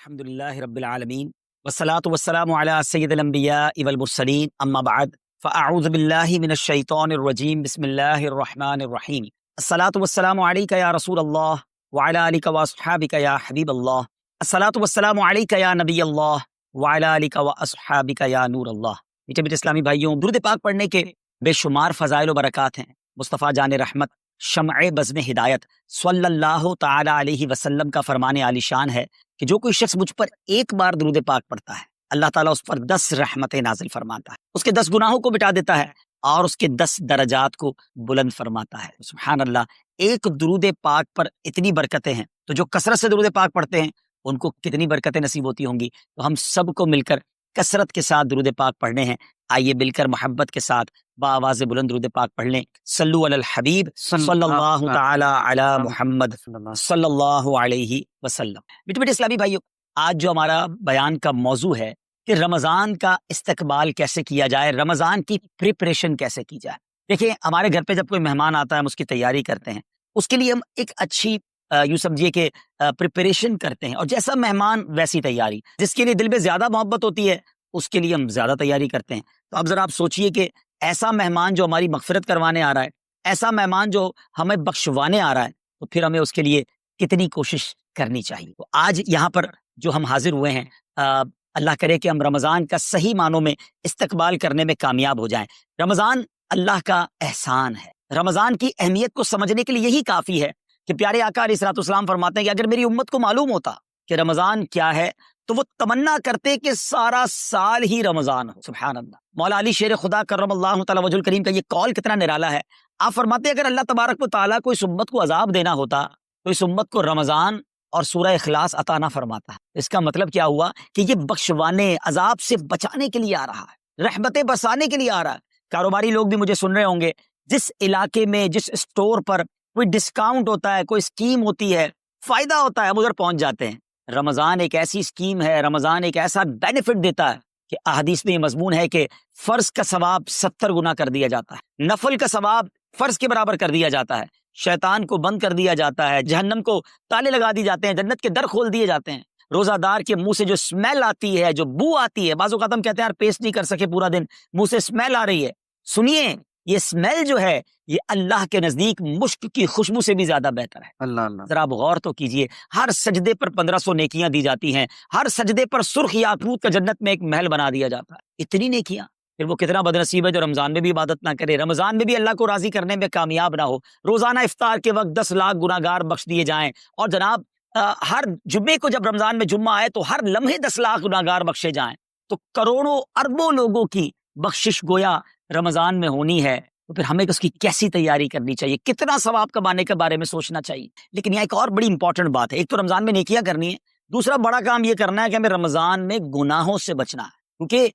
الحمدللہ رب العالمین والصلاة والسلام علی سید الانبیاء والمرسلین اما بعد فاعوذ باللہ من الشیطان الرجیم بسم اللہ الرحمن الرحیم الصلاة والسلام علیک یا رسول اللہ وعلی آلک واصحابک یا حبیب اللہ الصلاة والسلام علیک یا نبی اللہ وعلی آلک واصحابک یا نور اللہ۔ میٹھے میٹھے اسلامی بھائیوں، درود پاک پڑھنے کے بے شمار فضائل و برکات ہیں۔ مصطفیٰ جان رحمت شمع بزم ہدایت صلی اللہ تعالی علیہ وسلم کا فرمان عالی شان ہے کہ جو کوئی شخص مجھ پر ایک بار درود پاک پڑھتا ہے، اللہ تعالیٰ اس پر 10 رحمتیں نازل فرماتا ہے، اس کے 10 گناہوں کو مٹا دیتا ہے اور اس کے 10 درجات کو بلند فرماتا ہے۔ سبحان اللہ، ایک درود پاک پر اتنی برکتیں ہیں، تو جو کثرت سے درود پاک پڑھتے ہیں ان کو کتنی برکتیں نصیب ہوتی ہوں گی۔ تو ہم سب کو مل کر کثرت کے ساتھ درود پاک پڑھنے ہیں۔ آئیے مل کر محبت کے ساتھ بآواز بلند درود پاک پڑھ لیں۔ صلو علی الحبیب صلی اللہ تعالی علی محمد صلی اللہ علیہ وسلم۔ میٹھے میٹھے اسلامی بھائیو، آج جو ہمارا بیان کا موضوع ہے کہ رمضان کا استقبال کیسے کیا جائے، رمضان کی پریپریشن کیسے کی جائے۔ دیکھیں، ہمارے گھر پہ جب کوئی مہمان آتا ہے ہم اس کی تیاری کرتے ہیں، اس کے لیے ہم ایک اچھی یوں سمجھیے کہ پریپریشن کرتے ہیں، اور جیسا مہمان ویسی تیاری۔ جس کے لیے دل میں زیادہ محبت ہوتی ہے اس کے لیے ہم زیادہ تیاری کرتے ہیں۔ تو اب ذرا آپ سوچئے کہ ایسا مہمان جو ہماری مغفرت کروانے آ رہا ہے، ایسا مہمان جو ہمیں بخشوانے آ رہا ہے، تو پھر ہمیں اس کے لیے کتنی کوشش کرنی چاہیے۔ تو آج یہاں پر جو ہم حاضر ہوئے ہیں، اللہ کرے کہ ہم رمضان کا صحیح معنوں میں استقبال کرنے میں کامیاب ہو جائیں۔ رمضان اللہ کا احسان ہے۔ رمضان کی اہمیت کو سمجھنے کے لیے یہی کافی ہے کہ پیارے آقا علیہ الصلوۃ والسلام فرماتے ہیں کہ اگر میری امت کو معلوم ہوتا کہ رمضان کیا ہے تو وہ تمنا کرتے کہ سارا سال ہی رمضان ہو۔ سبحان اللہ۔ مولا علی شیر خدا کرم اللہ تعالی وجہ الکریم کا یہ قول کتنا نرالا ہے۔ آپ فرماتے ہیں اگر اللہ تبارک و تعالیٰ کو اس امت کو عذاب دینا ہوتا تو اس امت کو رمضان اور سورہ اخلاص عطا نہ فرماتا۔ اس کا مطلب کیا ہوا کہ یہ بخشوانے، عذاب سے بچانے کے لیے آ رہا ہے، رحمتیں برسانے کے لیے آ رہا ہے۔ کاروباری لوگ بھی مجھے سن رہے ہوں گے، جس علاقے میں جس اسٹور پر کوئی ڈسکاؤنٹ ہوتا ہے، کوئی اسکیم ہوتی ہے، فائدہ ہوتا ہے، ہم ادھر پہنچ جاتے ہیں۔ رمضان ایک ایسی اسکیم ہے، رمضان ایک ایسا بینیفٹ دیتا ہے کہ احادیث میں یہ مضمون ہے کہ فرض کا ثواب 70 گنا کر دیا جاتا ہے، نفل کا ثواب فرض کے برابر کر دیا جاتا ہے، شیطان کو بند کر دیا جاتا ہے، جہنم کو تالے لگا دی جاتے ہیں، جنت کے در کھول دیے جاتے ہیں۔ روزہ دار کے منہ سے جو اسمیل آتی ہے، جو بو آتی ہے، بعض اوقات ہم کہتے ہیں یار پیسٹ نہیں کر سکے پورا دن، منہ سے اسمیل آ رہی ہے۔ سنیے، یہ اسمیل جو ہے یہ اللہ کے نزدیک مشک کی خوشبو سے بھی زیادہ بہتر ہے۔ اللہ اللہ، ذرا آپ غور تو کیجئے، ہر سجدے پر 1500 نیکیاں دی جاتی ہیں، ہر سجدے پر سرخ یاقوت کا جنت میں ایک محل بنا دیا جاتا ہے۔ اتنی نیکیاں، پھر وہ کتنا بدنصیب ہے جو رمضان میں بھی عبادت نہ کرے، رمضان میں بھی اللہ کو راضی کرنے میں کامیاب نہ ہو۔ روزانہ افطار کے وقت 10 لاکھ گناہگار بخش دیے جائیں، اور جناب ہر جمعے کو جب رمضان میں جمعہ آئے تو ہر لمحے 10 لاکھ گناہگار بخشے جائیں، تو کروڑوں اربوں لوگوں کی بخشش گویا رمضان میں ہونی ہے۔ تو پھر ہمیں اس کی کیسی تیاری کرنی چاہیے، کتنا ثواب کمانے کے بارے میں سوچنا چاہیے۔ لیکن یہاں ایک اور بڑی امپورٹنٹ بات ہے، ایک تو رمضان میں نیکیاں کرنی ہے، دوسرا بڑا کام یہ کرنا ہے کہ ہمیں رمضان میں گناہوں سے بچنا ہے، کیونکہ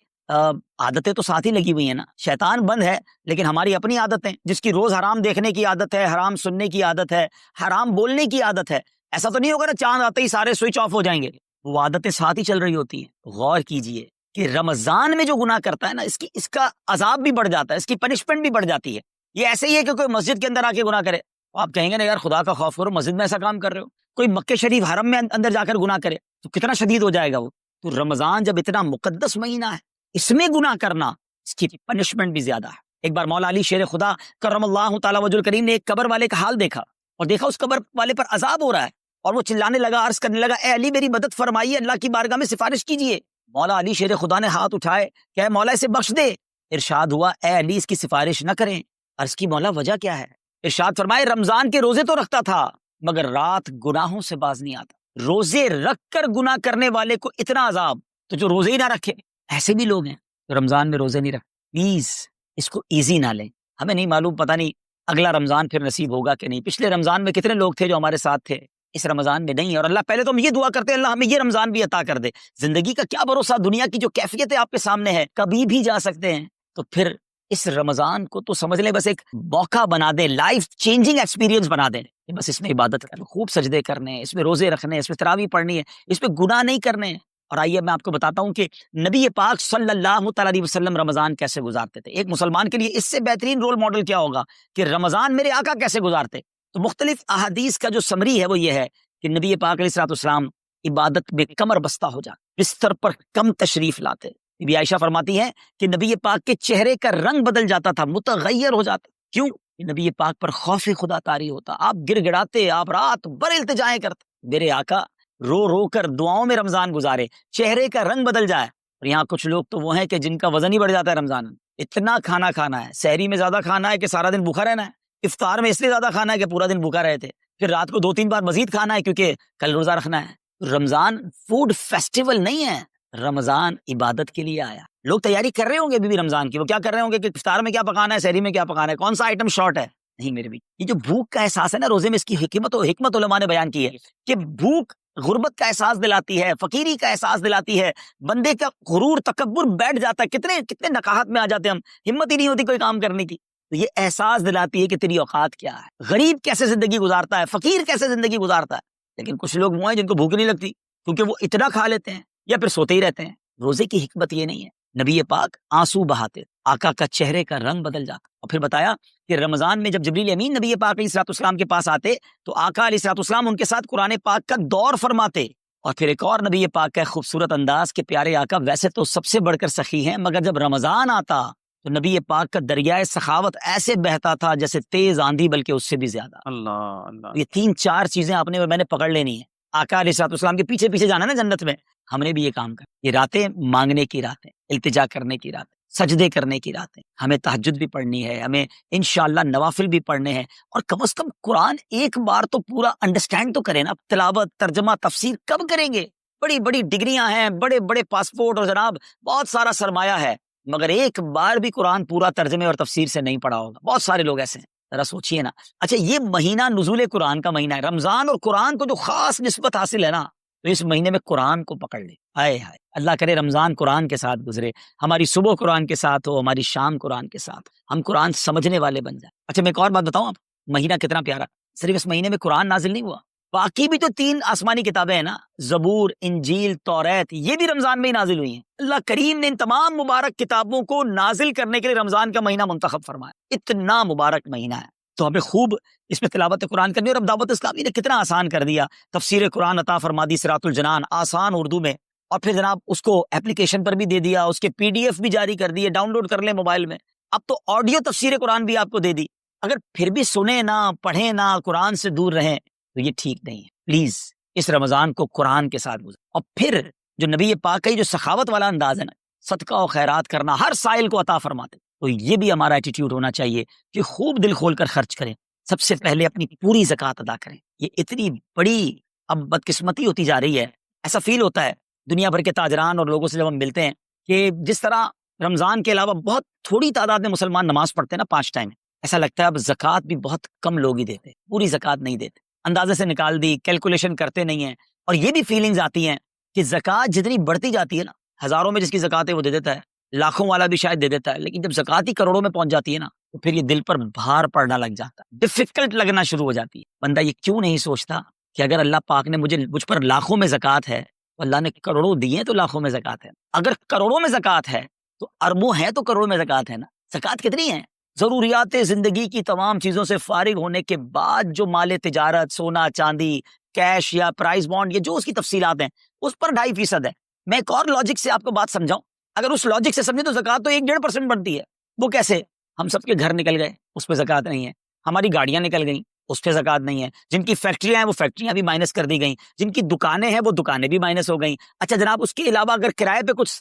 عادتیں تو ساتھ ہی لگی ہوئی ہیں نا۔ شیطان بند ہے لیکن ہماری اپنی عادتیں، جس کی روز حرام دیکھنے کی عادت ہے، حرام سننے کی عادت ہے، حرام بولنے کی عادت ہے، ایسا تو نہیں ہوگا نا چاند آتے ہی سارے سوئچ آف ہو جائیں گے، وہ عادتیں ساتھ ہی چل رہی ہوتی ہیں۔ غور کیجئے کہ رمضان میں جو گناہ کرتا ہے نا، اس کا عذاب بھی بڑھ جاتا ہے، اس کی پنشمنٹ بھی بڑھ جاتی ہے۔ یہ ایسے ہی ہے کہ کوئی مسجد کے اندر آ کے گناہ کرے، آپ کہیں گے نا یار خدا کا خوف کرو، مسجد میں ایسا کام کر رہے ہو۔ کوئی مکہ شریف حرم میں اندر جا کر گناہ کرے تو کتنا شدید ہو جائے گا وہ۔ تو رمضان جب اتنا مقدس مہینہ ہے، اس میں گناہ کرنا، اس کی پنشمنٹ بھی زیادہ ہے۔ ایک بار مولا علی شیر خدا کرم اللہ تعالی وجہ الکریم نے ایک قبر والے کا حال دیکھا، اور دیکھا اس قبر والے پر عذاب ہو رہا ہے، اور وہ چلانے لگا، عرض کرنے لگا، اے علی میری مدد فرمائیے، اللہ کی بارگاہ میں سفارش کیجیے۔ مولا علی شیر خدا نے ہاتھ اٹھائے کہ اے مولا اسے بخش دے۔ ارشاد ہوا اے علی اس کی سفارش نہ کریں۔ عرض کی مولا وجہ کیا ہے؟ ارشاد فرمائے رمضان کے روزے تو رکھتا تھا مگر رات گناہوں سے باز نہیں آتا۔ روزے رکھ کر گناہ کرنے والے کو اتنا عذاب، تو جو روزے ہی نہ رکھے، ایسے بھی لوگ ہیں جو رمضان میں روزے نہیں رکھتے۔ پلیز اس کو ایزی نہ لیں، ہمیں نہیں معلوم، پتہ نہیں اگلا رمضان پھر نصیب ہوگا کہ نہیں۔ پچھلے رمضان میں کتنے لوگ تھے جو ہمارے ساتھ تھے، اس رمضان میں نہیں ہے، اور اللہ پہلے تو ہم یہ دعا کرتے ہیں اللہ ہمیں یہ رمضان بھی عطا کر دے۔ زندگی کا کیا بھروسہ، دنیا کی جو کیفیت آپ کے سامنے ہے، کبھی بھی جا سکتے ہیں۔ تو پھر اس رمضان کو تو سمجھ لیں بس ایک موقع بنا دیں، لائف چینجنگ ایکسپیرینس بنا دیں، بس اس میں عبادت کریں، خوب سجدے کرنے ہیں، اس میں روزے رکھنے ہیں، اس میں تراویح پڑھنی ہے، اس میں گناہ نہیں کرنے ہیں۔ اور آئیے میں آپ کو بتاتا ہوں کہ نبی پاک صلی اللہ تعالی علیہ وسلم رمضان کیسے گزارتے تھے۔ ایک مسلمان کے لیے اس سے بہترین رول ماڈل کیا ہوگا کہ رمضان میرے آقا کیسے گزارتے۔ تو مختلف احادیث کا جو سمری ہے وہ یہ ہے کہ نبی پاک علیہ الصلوۃ والسلام عبادت میں کمر بستہ ہو جاتے، بستر پر کم تشریف لاتے۔ بی بی عائشہ فرماتی ہیں کہ نبی پاک کے چہرے کا رنگ بدل جاتا تھا، متغیر ہو جاتا۔ کیوں؟ نبی پاک پر خوف خدا طاری ہوتا، آپ گر گڑاتے، آپ رات بھر التجائیں کرتے، میرے آقا رو رو کر دعاؤں میں رمضان گزارے، چہرے کا رنگ بدل جائے۔ اور یہاں کچھ لوگ تو وہ ہیں کہ جن کا وزن ہی بڑھ جاتا ہے رمضان میں، اتنا کھانا کھانا ہے، سحری میں زیادہ کھانا ہے کہ سارا دن بھوکا رہنا ہے، افطار میں اس لیے زیادہ کھانا ہے کہ پورا دن بھوکا رہے تھے، پھر رات کو 2-3 بار مزید کھانا ہے کیونکہ کل روزہ رکھنا ہے۔ رمضان فوڈ فیسٹیول نہیں ہے، رمضان عبادت کے لیے آیا۔ لوگ تیاری کر رہے ہوں گے بھی رمضان کی، وہ کیا کر رہے ہوں گے کہ افطار میں کیا پکانا ہے، سحری میں کیا پکانا ہے، کون سا آئٹم شارٹ ہے۔ نہیں میرے بھی، یہ جو بھوک کا احساس ہے نا روزے میں، اس کی حکمت علماء نے بیان کی ہے کہ بھوک غربت کا احساس دلاتی ہے، فقیری کا احساس دلاتی ہے، بندے کا غرور تکبر بیٹھ جاتا ہے، کتنے نقاہت میں آ جاتے ہیں ہم، ہمت ہی نہیں ہوتی کوئی کام کرنے کی۔ تو یہ احساس دلاتی ہے کہ تیری اوقات کیا ہے، غریب کیسے زندگی گزارتا ہے، فقیر کیسے زندگی گزارتا ہے۔ لیکن کچھ لوگ وہ ہیں جن کو بھوک نہیں لگتی کیونکہ وہ اتنا کھا لیتے ہیں یا پھر سوتے ہی رہتے ہیں۔ روزے کی حکمت یہ نہیں ہے، نبی پاک آنسو بہاتے، آقا کا چہرے کا رنگ بدل جاتا۔ اور پھر بتایا کہ رمضان میں جب جبریل امین نبی پاک علیہ الصلوۃ والسلام کے پاس آتے تو آقا علیہ الصلوۃ والسلام ان کے ساتھ قرآن پاک کا دور فرماتے۔ اور پھر ایک اور نبی پاک کا خوبصورت انداز کہ پیارے آقا ویسے تو سب سے بڑھ کر سخی ہیں، مگر جب رمضان آتا تو نبی پاک کا دریائے سخاوت ایسے بہتا تھا جیسے تیز آندھی، بلکہ اس سے بھی زیادہ۔ اللہ یہ 3-4 چیزیں آپ نے میں نے پکڑ لینی ہے۔ آقا علیہ الصلوۃ والسلام کے پیچھے پیچھے جانا نا جنت میں، ہم نے بھی یہ کام کر۔ یہ راتیں مانگنے کی راتیں، التجا کرنے کی راتیں، سجدے کرنے کی راتیں، ہمیں تہجد بھی پڑھنی ہے، ہمیں انشاءاللہ نوافل بھی پڑھنے ہیں، اور کم از کم قرآن ایک بار تو پورا انڈرسٹینڈ تو کریں نا۔ تلاوت، ترجمہ، تفسیر کب کریں گے؟ بڑی بڑی ڈگریاں ہیں، بڑے بڑے پاسپورٹ اور جناب بہت سارا سرمایہ ہے، مگر ایک بار بھی قرآن پورا ترجمے اور تفسیر سے نہیں پڑھا ہوگا۔ بہت سارے لوگ ایسے ہیں، ذرا سوچئے نا۔ اچھا، یہ مہینہ نزول قرآن کا مہینہ ہے، رمضان اور قرآن کو جو خاص نسبت حاصل ہے نا، تو اس مہینے میں قرآن کو پکڑ لے۔ ہائے ہائے، اللہ کرے رمضان قرآن کے ساتھ گزرے، ہماری صبح قرآن کے ساتھ ہو، ہماری شام قرآن کے ساتھ، ہم قرآن سمجھنے والے بن جائیں۔ اچھا، میں ایک اور بات بتاؤں، آپ مہینہ کتنا پیارا، صرف اس مہینے میں قرآن نازل نہیں ہوا، باقی بھی جو 3 آسمانی کتابیں ہیں نا، زبور، انجیل، توریت، یہ بھی رمضان میں ہی نازل ہوئی ہیں۔ اللہ کریم نے ان تمام مبارک کتابوں کو نازل کرنے کے لیے رمضان کا مہینہ منتخب فرمایا۔ اتنا مبارک مہینہ ہے، تو ہمیں خوب اس میں تلاوت قرآن کرنی۔ اور اب دعوت اسلامی نے کتنا آسان کر دیا، تفسیر قرآن عطا فرما دی، صراط الجنان آسان اردو میں، اور پھر جناب اس کو اپلیکیشن پر بھی دے دیا، اس کے PDF بھی جاری کر دیے، ڈاؤن لوڈ کر لیں موبائل میں۔ اب تو آڈیو تفسیر قرآن بھی آپ کو دے دی، اگر پھر بھی سنیں نہ، پڑھیں نہ، قرآن سے دور رہیں تو یہ ٹھیک نہیں ہے۔ پلیز اس رمضان کو قرآن کے ساتھ گزاریں۔ اور پھر جو نبی پاک کا جو سخاوت والا انداز ہے نا، صدقہ و خیرات کرنا، ہر سائل کو عطا فرماتے، تو یہ بھی ہمارا ایٹیٹیوڈ ہونا چاہیے کہ خوب دل کھول کر خرچ کریں۔ سب سے پہلے اپنی پوری زکوٰۃ ادا کریں۔ یہ اتنی بڑی اب بدقسمتی ہوتی جا رہی ہے، ایسا فیل ہوتا ہے دنیا بھر کے تاجران اور لوگوں سے جب ہم ملتے ہیں کہ جس طرح رمضان کے علاوہ بہت تھوڑی تعداد میں مسلمان نماز پڑھتے ہیں نا 5 ٹائم، ایسا لگتا ہے اب زکوٰۃ بھی بہت کم لوگ ہی دیتے، پوری زکوٰۃ نہیں دیتے، اندازے سے نکال دی، کیلکولیشن کرتے نہیں ہیں۔ اور یہ بھی فیلنگز آتی ہیں کہ زکوٰۃ جتنی بڑھتی جاتی ہے نا، ہزاروں میں جس کی زکوٰۃ ہے وہ دے دیتا ہے، لاکھوں والا بھی شاید دے دیتا ہے، لیکن جب زکوٰۃ ہی کروڑوں میں پہنچ جاتی ہے نا، تو پھر یہ دل پر بھار پڑنا لگ جاتا ہے، ڈیفیکلٹ لگنا شروع ہو جاتی ہے۔ بندہ یہ کیوں نہیں سوچتا کہ اگر اللہ پاک نے مجھ پر لاکھوں میں زکوٰۃ ہے، تو اللہ نے کروڑوں دیے تو لاکھوں میں زکوٰۃ ہے، اگر کروڑوں میں زکوٰۃ ہے تو اربوں ہے تو کروڑوں میں زکوٰۃ ہے نا۔ زکوٰۃ کتنی ہے؟ ضروریات زندگی کی تمام چیزوں سے فارغ ہونے کے بعد جو مال تجارت، سونا چاندی، کیش یا پرائز بانڈ، یہ جو اس کی تفصیلات ہیں، اس پر 2.5% ہے۔ میں ایک اور لاجک سے آپ کو بات سمجھاؤں، اگر اس لاجک سے سمجھیں تو زکوٰۃ تو 1-1.5% بنتی ہے۔ وہ کیسے؟ ہم سب کے گھر نکل گئے، اس پہ زکوٰۃ نہیں ہے، ہماری گاڑیاں نکل گئیں، اس پہ زکوٰۃ نہیں ہے، جن کی فیکٹریاں ہیں وہ فیکٹریاں بھی مائنس کر دی گئیں، جن کی دکانیں ہیں وہ دکانیں بھی مائنس ہو گئیں۔ اچھا جناب، اس کے علاوہ اگر کرائے پہ کچھ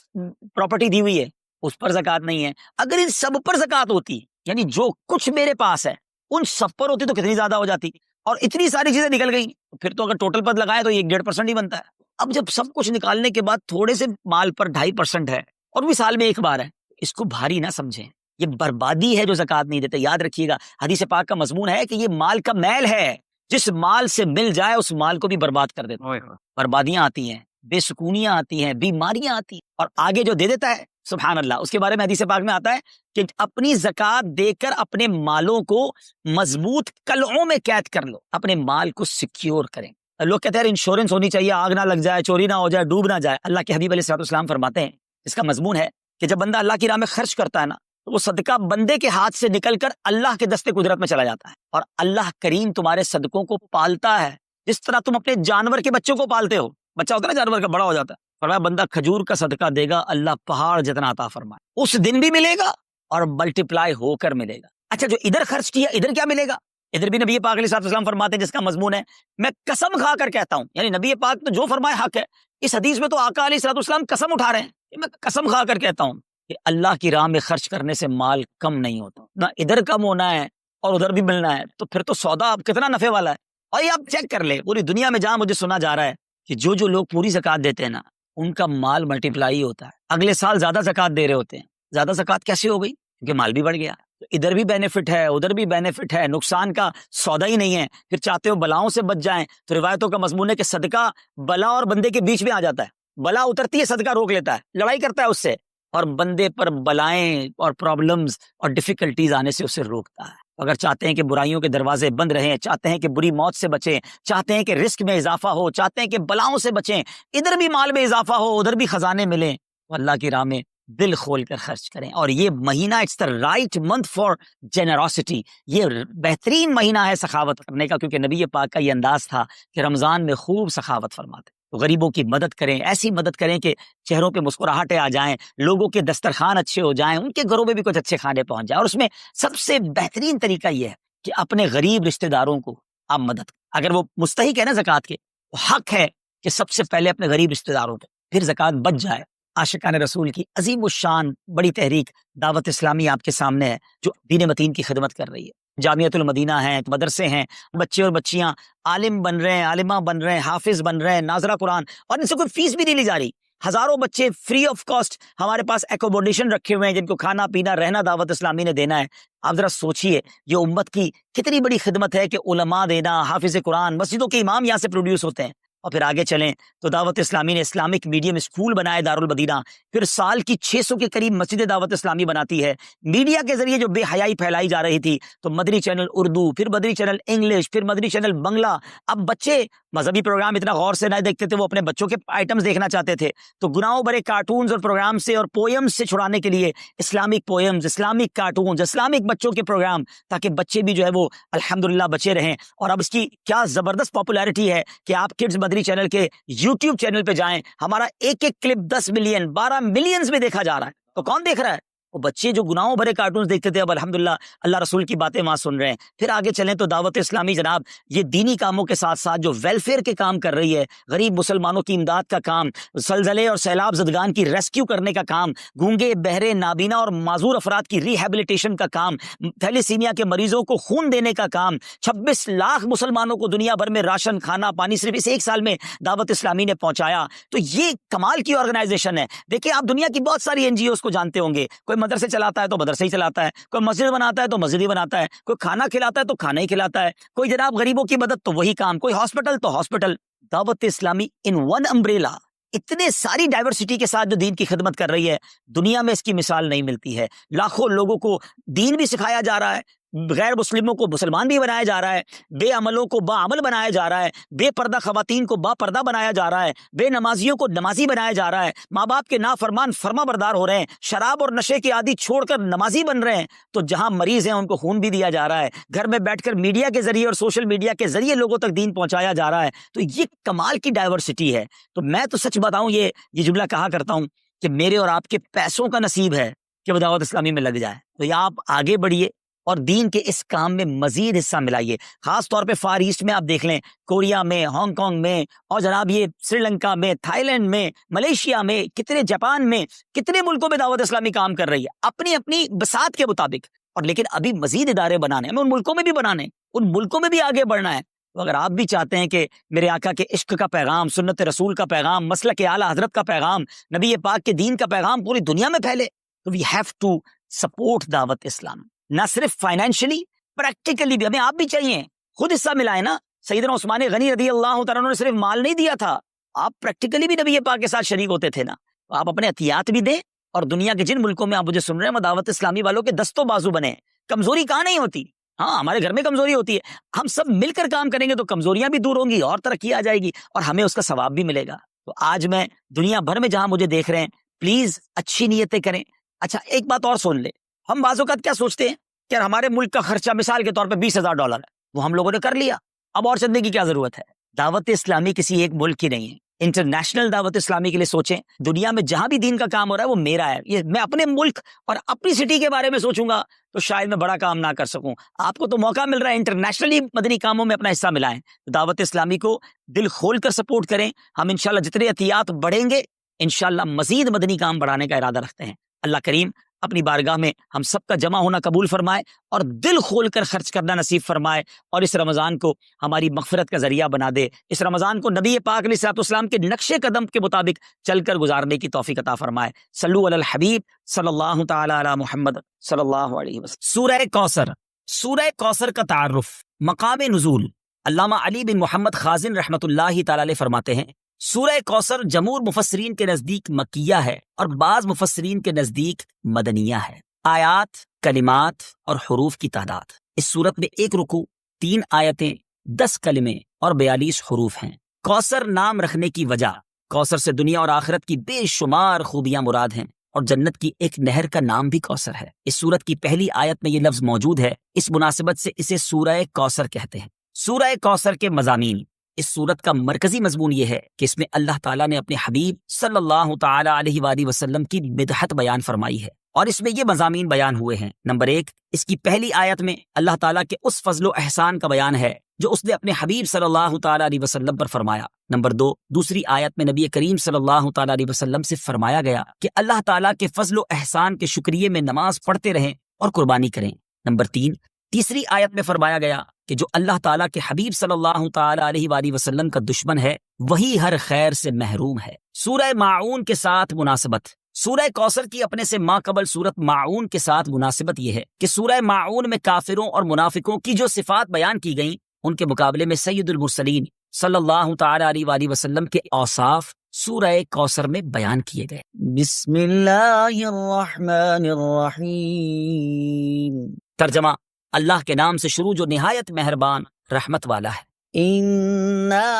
پراپرٹی دی ہوئی ہے اس پر زکوٰۃ نہیں ہے۔ اگر ان سب پر زکوٰۃ ہوتی، یعنی جو کچھ میرے پاس ہے ان سب پر ہوتی، تو کتنی زیادہ ہو جاتی، اور اتنی ساری چیزیں نکل گئیں، پھر تو اگر ٹوٹل پر لگائے تو 1-1.5% ہی بنتا ہے۔ اب جب سب کچھ نکالنے کے بعد تھوڑے سے مال پر 2.5% ہے، اور بھی سال میں ایک بار ہے، اس کو بھاری نہ سمجھیں، یہ بربادی ہے جو زکوٰۃ نہیں دیتے۔ یاد رکھیے گا، حدیث پاک کا مضمون ہے کہ یہ مال کا میل ہے، جس مال سے مل جائے اس مال کو بھی برباد کر دیتا ہے۔ بربادیاں آتی ہیں، بے سکونیاں آتی ہیں، بیماریاں آتی ہیں، اور آگے جو دے دیتا ہے سبحان اللہ، اس کے بارے میں حدیث پاک میں آتا ہے کہ اپنی زکوٰۃ دے کر اپنے مالوں کو مضبوط قلعوں میں قید کر لو، اپنے مال کو سیکیور کریں۔ لوگ کہتے ہیں انشورنس ہونی چاہیے، آگ نہ لگ جائے، چوری نہ ہو جائے، ڈوب نہ جائے۔ اللہ کے حبیب علیہ الصلوۃ والسلام فرماتے ہیں، اس کا مضمون ہے کہ جب بندہ اللہ کی راہ میں خرچ کرتا ہے نا، تو وہ صدقہ بندے کے ہاتھ سے نکل کر اللہ کے دستے قدرت میں چلا جاتا ہے، اور اللہ کریم تمہارے صدقوں کو پالتا ہے جس طرح تم اپنے جانور کے بچوں کو پالتے ہو۔ بچہ ہوتا ہے نا جانور کا، بڑا ہو جاتا ہے، فرمایا بندہ کھجور کا صدقہ دے گا اللہ پہاڑ جتنا عطا فرمائے، اس دن بھی ملے گا اور ملٹیپلائی ہو کر ملے گا۔ اچھا جو ادھر خرچ کیا ادھر کیا ملے گا؟ ادھر بھی نبی پاک علیہ الصلوۃ والسلام فرماتے ہیں جس کا مضمون ہے میں قسم کھا کر کہتا ہوں، یعنی نبی پاک تو جو فرمائے حق ہے، اس حدیث میں تو آقا علیہ الصلوۃ والسلام قسم اٹھا رہے ہیں کہ میں قسم کھا کر کہتا ہوں کہ اللہ کی راہ میں خرچ کرنے سے مال کم نہیں ہوتا، نہ ادھر کم ہونا ہے اور ادھر بھی ملنا ہے، تو پھر تو سودا اب کتنا نفع والا ہے۔ اور یہ آپ چیک کر لیں پوری دنیا میں جہاں مجھے سنا جا رہا ہے کہ جو لوگ پوری زکوٰۃ دیتے ہیں نا ان کا مال ملٹیپلائی ہوتا ہے، اگلے سال زیادہ زکوٰۃ دے رہے ہوتے ہیں۔ زیادہ زکوٰۃ کیسے ہو گئی؟ کیونکہ مال بھی بڑھ گیا، تو ادھر بھی بینیفٹ ہے ادھر بھی بینیفٹ ہے، نقصان کا سودا ہی نہیں ہے۔ پھر چاہتے ہو بلاؤں سے بچ جائیں تو روایتوں کا مضمون ہے کہ صدقہ بلا اور بندے کے بیچ میں آ جاتا ہے، بلا اترتی ہے صدقہ روک لیتا ہے، لڑائی کرتا ہے اس سے، اور بندے پر بلائیں اور پرابلمز اور ڈیفیکلٹیز آنے سے اسے روکتا ہے۔ اگر چاہتے ہیں کہ برائیوں کے دروازے بند رہیں، چاہتے ہیں کہ بری موت سے بچیں، چاہتے ہیں کہ رزق میں اضافہ ہو، چاہتے ہیں کہ بلاؤں سے بچیں، ادھر بھی مال میں اضافہ ہو ادھر بھی خزانے ملیں، تو اللہ کی راہ میں دل کھول کر خرچ کریں۔ اور یہ مہینہ it's the right month for generosity, یہ بہترین مہینہ ہے سخاوت کرنے کا، کیونکہ نبی پاک کا یہ انداز تھا کہ رمضان میں خوب سخاوت فرماتے، تو غریبوں کی مدد کریں، ایسی مدد کریں کہ چہروں پہ مسکراہٹیں آ جائیں، لوگوں کے دسترخوان اچھے ہو جائیں، ان کے گھروں میں بھی کچھ اچھے کھانے پہنچ جائیں۔ اور اس میں سب سے بہترین طریقہ یہ ہے کہ اپنے غریب رشتہ داروں کو آپ مدد کریں، اگر وہ مستحق ہے نا زکوٰۃ کے، تو حق ہے کہ سب سے پہلے اپنے غریب رشتہ داروں پہ، پھر زکوٰۃ بچ جائے۔ عاشقان رسول کی عظیم الشان بڑی تحریک دعوت اسلامی آپ کے سامنے ہے، جو دین متین کی خدمت کر رہی ہے۔ جامعۃ المدینہ ہیں، مدرسے ہیں، بچے اور بچیاں عالم بن رہے ہیں، عالمہ بن رہے ہیں، حافظ بن رہے ہیں، ناظرہ قرآن، اور ان سے کوئی فیس بھی نہیں لی جا رہی۔ ہزاروں بچے فری آف کاسٹ ہمارے پاس ایکوموڈیشن رکھے ہوئے ہیں، جن کو کھانا پینا رہنا دعوت اسلامی نے دینا ہے۔ آپ ذرا سوچئے یہ امت کی کتنی بڑی خدمت ہے کہ علماء دینا، حافظ قرآن، مسجدوں کے امام یہاں سے پروڈیوس ہوتے ہیں۔ اور پھر آگے چلیں تو دعوت اسلامی نے اسلامک میڈیم اسکول بنائے دارالمدینہ، پھر سال کی 600 کے قریب مسجد دعوت اسلامی بناتی ہے۔ میڈیا کے ذریعے جو بے حیائی پھیلائی جا رہی تھی، تو مدری چینل اردو، پھر مدری چینل انگلش، پھر مدری چینل بنگلہ۔ اب بچے مذہبی پروگرام اتنا غور سے نہیں دیکھتے تھے، وہ اپنے بچوں کے آئٹمز دیکھنا چاہتے تھے، تو گناہوں بھرے کارٹونز اور پروگرام سے اور پوئمز سے چھڑانے کے لیے Islamic poems, Islamic cartoons, Islamic بچوں کے پروگرام، تاکہ بچے بھی جو ہے وہ الحمدللہ بچے رہیں۔ اور اب اس کی کیا زبردست پاپولیرٹی ہے کہ آپ کڈز مدری چینل کے یوٹیوب چینل پہ جائیں، ہمارا ایک ایک کلپ 10 ملین 12 ملینز میں دیکھا جا رہا ہے۔ تو کون دیکھ رہا ہے؟ وہ بچے جو گناہوں بھرے کارٹونز دیکھتے تھے، اب الحمدللہ اللہ رسول کی باتیں وہاں سن رہے ہیں۔ پھر آگے چلیں تو دعوت اسلامی جناب یہ دینی کاموں کے ساتھ ساتھ جو ویلفیئر کے کام کر رہی ہے، غریب مسلمانوں کی امداد کا کام، زلزلے اور سیلاب زدگان کی ریسکیو کرنے کا کام، گونگے بہرے نابینا اور معذور افراد کی ریہیبلیٹیشن کا کام، تھیلیسیمیا کے مریضوں کو خون دینے کا کام، 26 لاکھ مسلمانوں کو دنیا بھر میں راشن، کھانا، پانی صرف اس ایک سال میں دعوت اسلامی نے پہنچایا۔ تو یہ کمال کی آرگنائزیشن ہے۔ دیکھیں آپ دنیا کی بہت ساری NGOs کو جانتے ہوں گے، کوئی مدرسے چلاتا ہے تو مدرسے ہی چلاتا ہے، کوئی مسجد بناتا ہے تو مسجد ہی بناتا ہے، کوئی کھانا کھلاتا ہے تو کھانا ہی کھلاتا ہے، کوئی جناب غریبوں کی مدد تو وہی کام، کوئی ہاسپٹل تو ہاسپٹل۔ دعوت اسلامی ان ون امبریلا اتنے ساری ڈائیورسٹی کے ساتھ جو دین کی خدمت کر رہی ہے، دنیا میں اس کی مثال نہیں ملتی ہے۔ لاکھوں لوگوں کو دین بھی سکھایا جا رہا ہے، غیر مسلموں کو مسلمان بھی بنایا جا رہا ہے، بے عملوں کو با عمل بنایا جا رہا ہے، بے پردہ خواتین کو با پردہ بنایا جا رہا ہے، بے نمازیوں کو نمازی بنایا جا رہا ہے، ماں باپ کے نافرمان فرما بردار ہو رہے ہیں، شراب اور نشے کے عادی چھوڑ کر نمازی بن رہے ہیں، تو جہاں مریض ہیں ان کو خون بھی دیا جا رہا ہے، گھر میں بیٹھ کر میڈیا کے ذریعے اور سوشل میڈیا کے ذریعے لوگوں تک دین پہنچایا جا رہا ہے۔ تو یہ کمال کی ڈائیورسٹی ہے۔ تو میں تو سچ بتاؤں یہ جملہ کہا کرتا ہوں کہ میرے اور آپ کے پیسوں کا نصیب ہے کہ وہ دعوت اسلامی میں لگ جائے، تو یا آپ آگے بڑھیے اور دین کے اس کام میں مزید حصہ ملائیے۔ خاص طور پہ فار ایسٹ میں آپ دیکھ لیں، کوریا میں، ہانگ کانگ میں، اور جناب یہ سری لنکا میں، تھائی لینڈ میں، ملیشیا میں، کتنے جاپان میں، کتنے ملکوں میں دعوت اسلامی کام کر رہی ہے اپنی اپنی بساط کے مطابق۔ اور لیکن ابھی مزید ادارے بنانے، ہمیں ان ملکوں میں بھی بنانے، ان ملکوں میں بھی آگے بڑھنا ہے۔ تو اگر آپ بھی چاہتے ہیں کہ میرے آقا کے عشق کا پیغام، سنت رسول کا پیغام، مسلک اعلیٰ حضرت کا پیغام، نبی پاک کے دین کا پیغام پوری دنیا میں پھیلے، تو وی ہیو ٹو سپورٹ دعوت اسلام، نہ صرف فائنینشلی، پریکٹیکلی بھی۔ ہمیں آپ بھی چاہیے، خود حصہ ملائیں نا۔ سیدنا عثمان غنی رضی اللہ تعالیٰ عنہ نے صرف مال نہیں دیا تھا، آپ پریکٹیکلی بھی نبی پاک کے ساتھ شریک ہوتے تھے نا۔ تو آپ اپنے عطیات بھی دیں، اور دنیا کے جن ملکوں میں آپ مجھے سن رہے ہیں وہ دعوت اسلامی والوں کے دستوں بازو بنے۔ کمزوری کہاں نہیں ہوتی، ہاں ہمارے گھر میں کمزوری ہوتی ہے، ہم سب مل کر کام کریں گے تو کمزوریاں بھی دور ہوں گی اور ترقی آ جائے گی، اور ہمیں اس کا ثواب بھی ملے گا۔ تو آج میں دنیا بھر میں جہاں مجھے دیکھ رہے ہیں، پلیز اچھی نیتیں کریں۔ اچھا ایک بات اور سن لے، ہم بعض اوقات کیا سوچتے ہیں کہ ہمارے ملک کا خرچہ مثال کے طور پہ $20,000 ہے، وہ ہم لوگوں نے کر لیا، اب اور چندے کی کیا ضرورت ہے؟ دعوت اسلامی کسی ایک ملک کی نہیں ہے، انٹرنیشنل دعوت اسلامی کے لیے سوچیں. دنیا میں جہاں بھی دین کا کام ہو رہا ہے وہ میرا ہے. یہ میں اپنے ملک اور اپنی سٹی کے بارے میں سوچوں گا تو شاید میں بڑا کام نہ کر سکوں. آپ کو تو موقع مل رہا ہے انٹرنیشنلی مدنی کاموں میں اپنا حصہ ملائیں. دعوت اسلامی کو دل کھول کر سپورٹ کریں. ہم انشاءاللہ جتنے احتیاط بڑھیں گے انشاءاللہ مزید مدنی کام بڑھانے کا ارادہ رکھتے ہیں. اللہ کریم اپنی بارگاہ میں ہم سب کا جمع ہونا قبول فرمائے اور دل کھول کر خرچ کرنا نصیب فرمائے اور اس رمضان کو ہماری مغفرت کا ذریعہ بنا دے. اس رمضان کو نبی پاک علیہ الصلوۃ والسلام کے نقش قدم کے مطابق چل کر گزارنے کی توفیق عطا فرمائے. صلو علی الحبیب صلی اللہ تعالی علی محمد صلی اللہ علیہ وسلم. سورہ کوثر. سورہ کوثر کا تعارف. مقام نزول. علامہ علی بن محمد خازن رحمۃ اللہ تعالی علیہ فرماتے ہیں سورہ کوثر جمہور مفسرین کے نزدیک مکیہ ہے اور بعض مفسرین کے نزدیک مدنیہ ہے. آیات، کلمات اور حروف کی تعداد. اس صورت میں 1 رکوع، 3 آیتیں، 10 کلمے اور 42 حروف ہیں. کوثر نام رکھنے کی وجہ، کوثر سے دنیا اور آخرت کی بے شمار خوبیاں مراد ہیں اور جنت کی ایک نہر کا نام بھی کوثر ہے. اس صورت کی پہلی آیت میں یہ لفظ موجود ہے. اس مناسبت سے اسے سورہ کوثر کہتے ہیں. سورہ کوثر کے مضامین. اس صورت کا مرکزی مضمون یہ ہے کہ اس میں اللہ تعالیٰ نے اپنے حبیب صلی اللہ تعالی علیہ وآلہ وسلم کی مدحت بیان فرمائی ہے اور اس میں یہ مضامین بیان ہوئے ہیں. نمبر 1، اس کی پہلی آیت میں اللہ تعالیٰ کے اس فضل و احسان کا بیان ہے جو اس نے اپنے حبیب صلی اللہ تعالی علیہ وسلم پر فرمایا. نمبر 2، دوسری آیت میں نبی کریم صلی اللہ تعالی علیہ وسلم سے فرمایا گیا کہ اللہ تعالیٰ کے فضل و احسان کے شکریے میں نماز پڑھتے رہیں اور قربانی کریں. نمبر 3، تیسری آیت میں فرمایا گیا کہ جو اللہ تعالیٰ کے حبیب صلی اللہ تعالی علیہ وآلہ وسلم کا دشمن ہے وہی ہر خیر سے محروم ہے. سورہ ماعون کے ساتھ مناسبت. سورہ کوثر کی اپنے سے ما قبل سورت ماعون کے ساتھ مناسبت یہ ہے کہ سورہ ماعون میں کافروں اور منافقوں کی جو صفات بیان کی گئیں ان کے مقابلے میں سید المرسلین صلی اللہ تعالی علیہ وآلہ وسلم کے اوصاف سورہ کوثر میں بیان کیے گئے. بسم اللہ الرحمن الرحیم. ترجمہ: اللہ کے نام سے شروع جو نہایت مہربان رحمت والا ہے. اِنَّا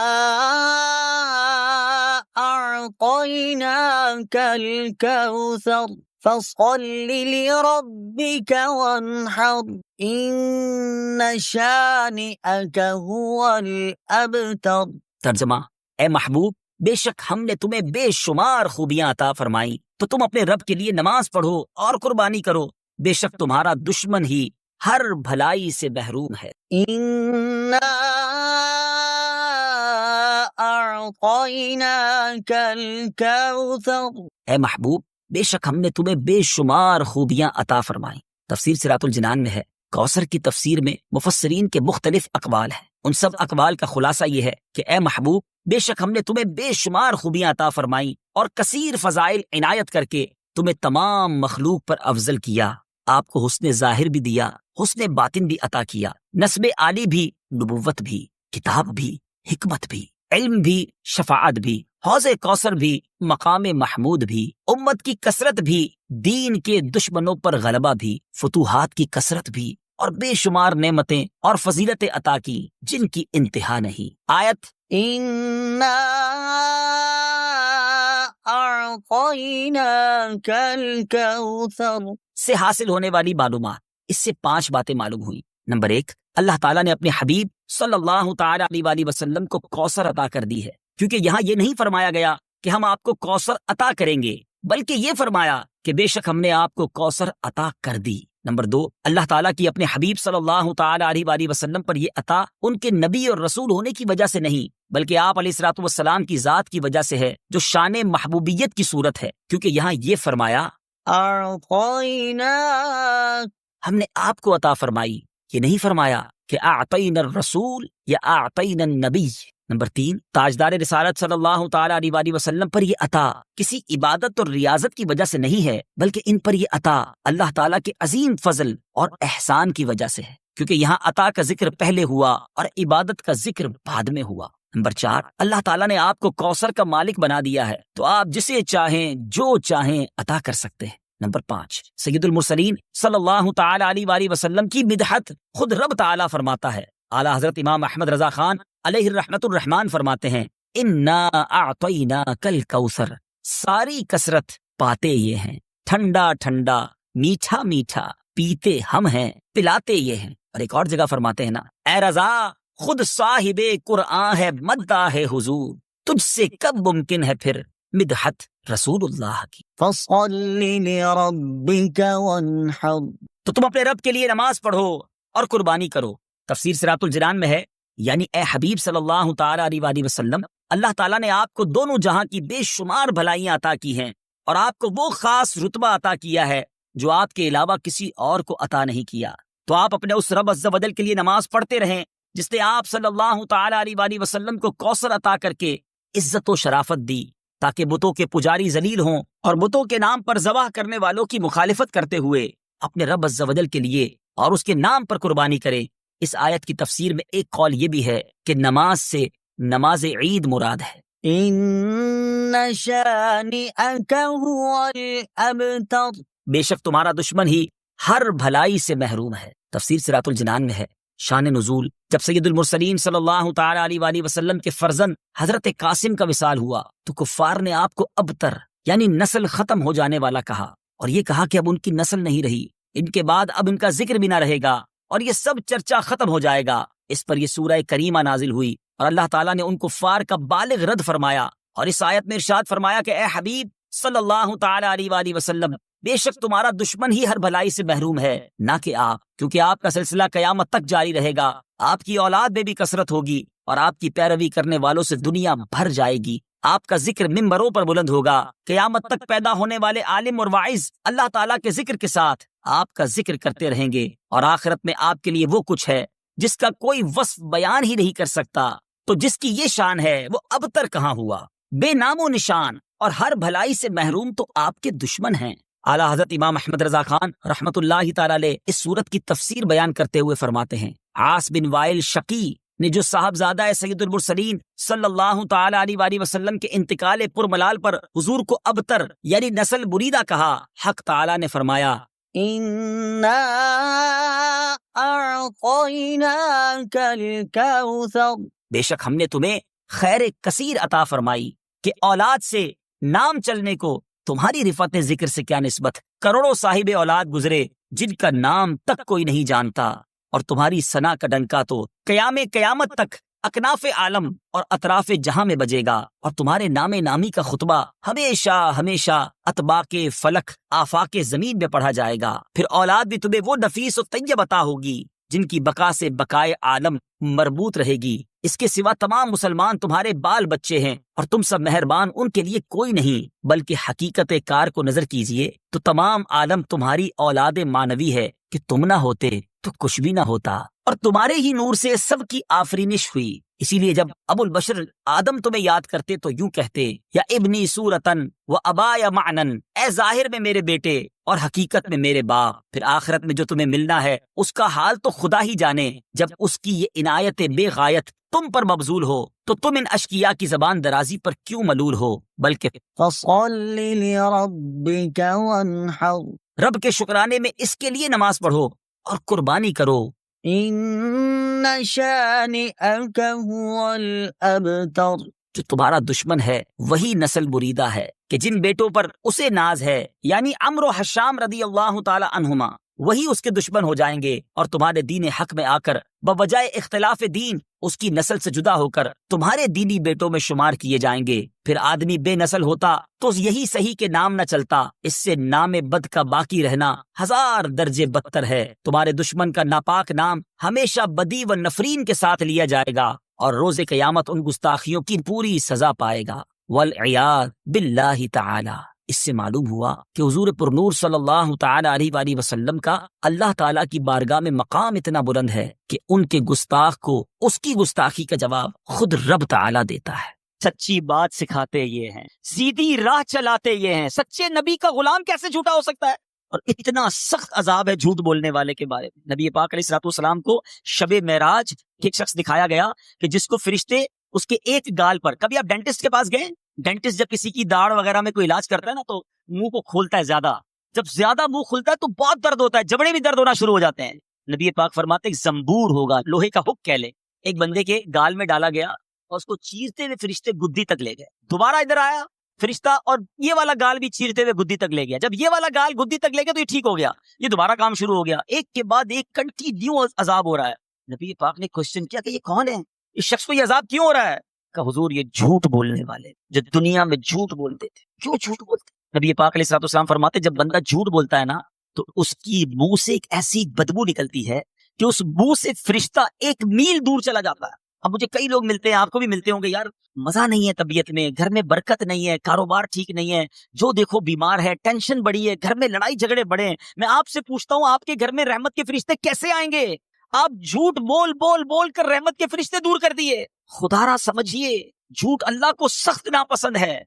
أَعْطَيْنَاكَ الْكَوْثَرَ فَصَلِّ لِرَبِّكَ وَانْحَرْ إِنَّ شَانِئَكَ هُوَ الْأَبْتَرُ. ترجمہ: اے محبوب، بے شک ہم نے تمہیں بے شمار خوبیاں عطا فرمائیں تو تم اپنے رب کے لیے نماز پڑھو اور قربانی کرو. بے شک تمہارا دشمن ہی ہر بھلائی سے محروم ہے. اِنَّا أَعْطَيْنَاكَ الْكَوْثَرَ. اے محبوب، بے شک ہم نے تمہیں بے شمار خوبیاں عطا فرمائیں. تفسیر صراط الجنان میں ہے. کوثر کی تفسیر میں مفسرین کے مختلف اقوال ہیں. ان سب اقوال کا خلاصہ یہ ہے کہ اے محبوب، بے شک ہم نے تمہیں بے شمار خوبیاں عطا فرمائیں اور کثیر فضائل عنایت کر کے تمہیں تمام مخلوق پر افضل کیا. آپ کو حسن ظاہر بھی دیا، حسن باطن بھی عطا کیا، نسب عالی بھی، نبوت بھی، کتاب بھی، حکمت بھی، علم بھی، شفاعت بھی، حوض کوثر بھی، مقام محمود بھی، امت کی کثرت بھی، دین کے دشمنوں پر غلبہ بھی، فتوحات کی کثرت بھی اور بے شمار نعمتیں اور فضیلتیں عطا کی جن کی انتہا نہیں. آیت اِنَّا أَعْطَيْنَاكَ الْكَوْثَرَ سے حاصل ہونے والی معلومات. اس سے 5 باتیں معلوم ہوئی. نمبر 1، اللہ تعالیٰ نے اپنے حبیب صلی اللہ تعالی علیہ وآلہ وسلم کو کوثر عطا کر دی ہے، کیونکہ یہاں یہ نہیں فرمایا گیا کہ ہم آپ کو کوثر عطا کریں گے، بلکہ یہ فرمایا کہ بے شک ہم نے آپ کو کوثر عطا کر دی. نمبر 2، اللہ تعالیٰ کی اپنے حبیب صلی اللہ تعالی علیہ وآلہ وسلم پر یہ عطا ان کے نبی اور رسول ہونے کی وجہ سے نہیں بلکہ آپ علیہ الصلوۃ والسلام کی ذات کی وجہ سے ہے، جو شان محبوبیت کی صورت ہے، کیونکہ یہاں یہ فرمایا ہم نے آپ کو عطا فرمائی. یہ نہیں فرمایا کہ اعطینا الرسول یا اعطینا النبی. نمبر 3، تاجدار رسالت صلی اللہ تعالی علیہ وآلہ وسلم پر یہ عطا کسی عبادت اور ریاضت کی وجہ سے نہیں ہے بلکہ ان پر یہ عطا اللہ تعالیٰ کے عظیم فضل اور احسان کی وجہ سے ہے، کیونکہ یہاں عطا کا ذکر پہلے ہوا اور عبادت کا ذکر بعد میں ہوا. نمبر 4، اللہ تعالیٰ نے آپ کو کوثر کا مالک بنا دیا ہے تو آپ جسے چاہیں جو چاہیں عطا کر سکتے ہیں. نمبر 5، سید المرسلین صلی اللہ تعالی علیہ وآلہ وسلم کی مدحت خود رب تعالیٰ فرماتا ہے. اعلیٰ حضرت امام احمد رضا خان علیہ الرحمت الرحمان فرماتے ہیں اِنَّا أَعْطَيْنَاكَ الْكَوْثَرَ. ساری کثرت پاتے یہ ہیں، ٹھنڈا ٹھنڈا، میٹھا میٹھا، پیتے ہم ہیں، پلاتے یہ ہیں. اور ایک اور جگہ فرماتے ہیں نا، اے رضا خود صاحب قرآن ہے، مداح ہے حضور، تجھ سے کب ممکن ہے پھر مدحت رسول اللہ کی۔ فصل لربك وانحر، تو تم اپنے رب کے لیے نماز پڑھو اور قربانی کرو۔ تفسیر صراط الجنان میں ہے، یعنی اے حبیب صلی اللہ تعالی علیہ وآلہ وسلم، اللہ تعالیٰ نے آپ کو دونوں جہاں کی بے شمار بھلائیاں عطا کی ہیں اور آپ کو وہ خاص رتبہ عطا کیا ہے جو آپ کے علاوہ کسی اور کو عطا نہیں کیا۔ تو آپ اپنے اس رب عز و جل کے لیے نماز پڑھتے رہیں جس نے آپ صلی اللہ تعالی علیہ وآلہ وسلم کو کوثر عطا کر کے عزت و شرافت دی، تاکہ بتوں کے پجاری ذلیل ہوں اور بتوں کے نام پر ذبح کرنے والوں کی مخالفت کرتے ہوئے اپنے رب عز و جل کے لیے اور اس کے نام پر قربانی کریں۔ اس آیت کی تفسیر میں ایک قول یہ بھی ہے کہ نماز سے نماز عید مراد ہے۔ ان شانئك هو الابتر، بے شک تمہارا دشمن ہی ہر بھلائی سے محروم ہے۔ تفسیر صراط الجنان میں ہے۔ شان نزول، جب سید المرسلین صلی اللہ تعالی علیہ وآلہ وسلم کے فرزند حضرت قاسم کا وصال ہوا تو کفار نے آپ کو ابتر یعنی نسل ختم ہو جانے والا کہا، اور یہ کہا کہ اب ان کی نسل نہیں رہی، ان کے بعد اب ان کا ذکر بھی نہ رہے گا اور یہ سب چرچا ختم ہو جائے گا۔ اس پر یہ سورہ کریمہ نازل ہوئی اور اللہ تعالیٰ نے ان کفار کا بالغ رد فرمایا، اور اس آیت میں ارشاد فرمایا کہ اے حبیب صلی اللہ تعالی علیہ وآلہ وسلم، بے شک تمہارا دشمن ہی ہر بھلائی سے محروم ہے، نہ کہ آپ، کیونکہ آپ کا سلسلہ قیامت تک جاری رہے گا، آپ کی اولاد میں بھی کثرت ہوگی اور آپ کی پیروی کرنے والوں سے دنیا بھر جائے گی۔ آپ کا ذکر ممبروں پر بلند ہوگا، قیامت تک پیدا ہونے والے عالم اور واعظ اللہ تعالیٰ کے ذکر کے ساتھ آپ کا ذکر کرتے رہیں گے، اور آخرت میں آپ کے لیے وہ کچھ ہے جس کا کوئی وصف بیان ہی نہیں کر سکتا۔ تو جس کی یہ شان ہے وہ ابتر کہاں ہوا، بے نام و نشان اور ہر بھلائی سے محروم تو آپ کے دشمن ہیں۔ اعلیٰ حضرت امام احمد رضا خان رحمۃ اللہ تعالی علیہ اس صورت کی تفسیر بیان کرتے ہوئے فرماتے ہیں، عاص بن وائل شقی نے جو صاحبزادہ سید المرسلین صلی اللہ تعالی علیہ وآلہ وسلم کے انتقال پرملال پر حضور کو ابتر یعنی نسل بریدہ کہا، حق تعالی نے فرمایا انا اعطیناک الکوثر، بے شک ہم نے تمہیں خیر کثیر عطا فرمائی کہ اولاد سے نام چلنے کو تمہاری رفعت ذکر سے کیا نسبت۔ کروڑوں صاحب اولاد گزرے جن کا نام تک کوئی نہیں جانتا، اور تمہاری ثنا کا ڈنکا تو قیامت تک اکناف عالم اور اطراف جہاں میں بجے گا، اور تمہارے نام نامی کا خطبہ ہمیشہ ہمیشہ اطباق فلک آفاق زمین میں پڑھا جائے گا۔ پھر اولاد بھی تمہیں وہ نفیس و طیب عطا ہوگی جن کی بقا سے بقائے عالم مربوط رہے گی۔ اس کے سوا تمام مسلمان تمہارے بال بچے ہیں، اور تم سب مہربان ان کے لیے کوئی نہیں، بلکہ حقیقت کار کو نظر کیجئے تو تمام عالم تمہاری اولاد مانوی ہے کہ تم نہ ہوتے تو کچھ بھی نہ ہوتا، اور تمہارے ہی نور سے سب کی آفرینش ہوئی۔ اسی لیے جب ابو البشر آدم تمہیں یاد کرتے تو یوں کہتے، یا ابنی صورتن و ابایا معنن، اے ظاہر میں میرے بیٹے اور حقیقت میں میرے باپ۔ پھر آخرت میں جو تمہیں ملنا ہے اس کا حال تو خدا ہی جانے، جب اس کی یہ عنایت بے غایت تم پر مبذول ہو تو تم ان اشقیاء کی زبان درازی پر کیوں ملول ہو، بلکہ فصل لربک وانحر، رب کے شکرانے میں اس کے لیے نماز پڑھو اور قربانی کرو۔ ان شانئک هو الابتر، جو تمہارا دشمن ہے وہی نسل بریدہ ہے کہ جن بیٹوں پر اسے ناز ہے، یعنی عمرو و حشام رضی اللہ تعالی عنہما، وہی اس کے دشمن ہو جائیں گے، اور تمہارے دین حق میں آ کر بوجہ اختلاف دین اس کی نسل سے جدا ہو کر تمہارے دینی بیٹوں میں شمار کیے جائیں گے۔ پھر آدمی بے نسل ہوتا تو یہی صحیح کے نام نہ چلتا، اس سے نام بد کا باقی رہنا ہزار درجے بدتر ہے۔ تمہارے دشمن کا ناپاک نام ہمیشہ بدی و نفرین کے ساتھ لیا جائے گا، اور روز قیامت ان گستاخیوں کی پوری سزا پائے گا۔ والعیاذ باللہ تعالی۔ اس سے معلوم ہوا کہ حضور پر نور صلی اللہ تعالی علیہ وآلہ وسلم کا اللہ تعالیٰ کی بارگاہ میں مقام اتنا بلند ہے کہ ان کے گستاخ کو اس کی گستاخی کا جواب خود رب تعالیٰ دیتا ہے۔ سچی بات سکھاتے یہ ہیں، سیدھی راہ چلاتے یہ ہیں، سچے نبی کا غلام کیسے جھوٹا ہو سکتا ہے؟ اور اتنا سخت عذاب ہے جھوٹ بولنے والے کے بارے میں۔ نبی پاک علیہ الصلوۃ والسلام کو شب معراج ایک شخص دکھایا گیا کہ جس کو فرشتے اس کے ایک گال پر، کبھی آپ ڈینٹسٹ کے پاس گئے؟ ڈینٹسٹ جب کسی کی داڑھ وغیرہ میں کوئی علاج کرتا ہے نا تو منہ کو کھولتا ہے زیادہ، جب زیادہ منہ کھلتا ہے تو بہت درد ہوتا ہے، جبڑے بھی درد ہونا شروع ہو جاتے ہیں۔ نبی پاک فرماتے ایک زنبور ہوگا، لوہے کا ہک کہہ لے، ایک بندے کے گال میں ڈالا گیا اور اس کو چیرتے ہوئے فرشتے گدی تک لے گئے، دوبارہ ادھر آیا فرشتہ اور یہ والا گال بھی چیرتے ہوئے گدی تک لے گیا، جب یہ والا گال گدی تک لے گیا تو یہ ٹھیک ہو گیا، یہ دوبارہ کام شروع ہو گیا، ایک کے بعد ایک کنٹینیو عذاب ہو رہا ہے۔ نبی پاک نے کوشچن کیا کہ یہ کون ہے، اس شخص کو یہ عذاب کیوں ہو رہا ہے؟ کا حضور یہ جھوٹ بولنے والے جو دنیا میں جھوٹ بولتے تھے، کیوں جھوٹ بولتے؟ نبی پاک علیہ الصلوۃ والسلام فرماتے جب بندہ جھوٹ بولتا ہے نا تو اس کی منہ سے ایک ایسی بدبو نکلتی ہے کہ اس منہ سے فرشتہ 1 میل دور چلا جاتا ہے۔ اب مجھے کئی لوگ ملتے ہیں، آپ کو بھی ملتے ہوں گے، یار مزہ نہیں ہے طبیعت میں، گھر میں برکت نہیں ہے، کاروبار ٹھیک نہیں ہے، جو دیکھو بیمار ہے، ٹینشن بڑی ہے، گھر میں لڑائی جھگڑے بڑے ہیں۔ میں آپ سے پوچھتا ہوں آپ کے گھر میں رحمت کے فرشتے کیسے آئیں گے؟ آپ جھوٹ بول بول بول کر رحمت کے فرشتے دور کر دیے۔ خدا را سمجھیے، جھوٹ اللہ کو سخت ناپسند ہے۔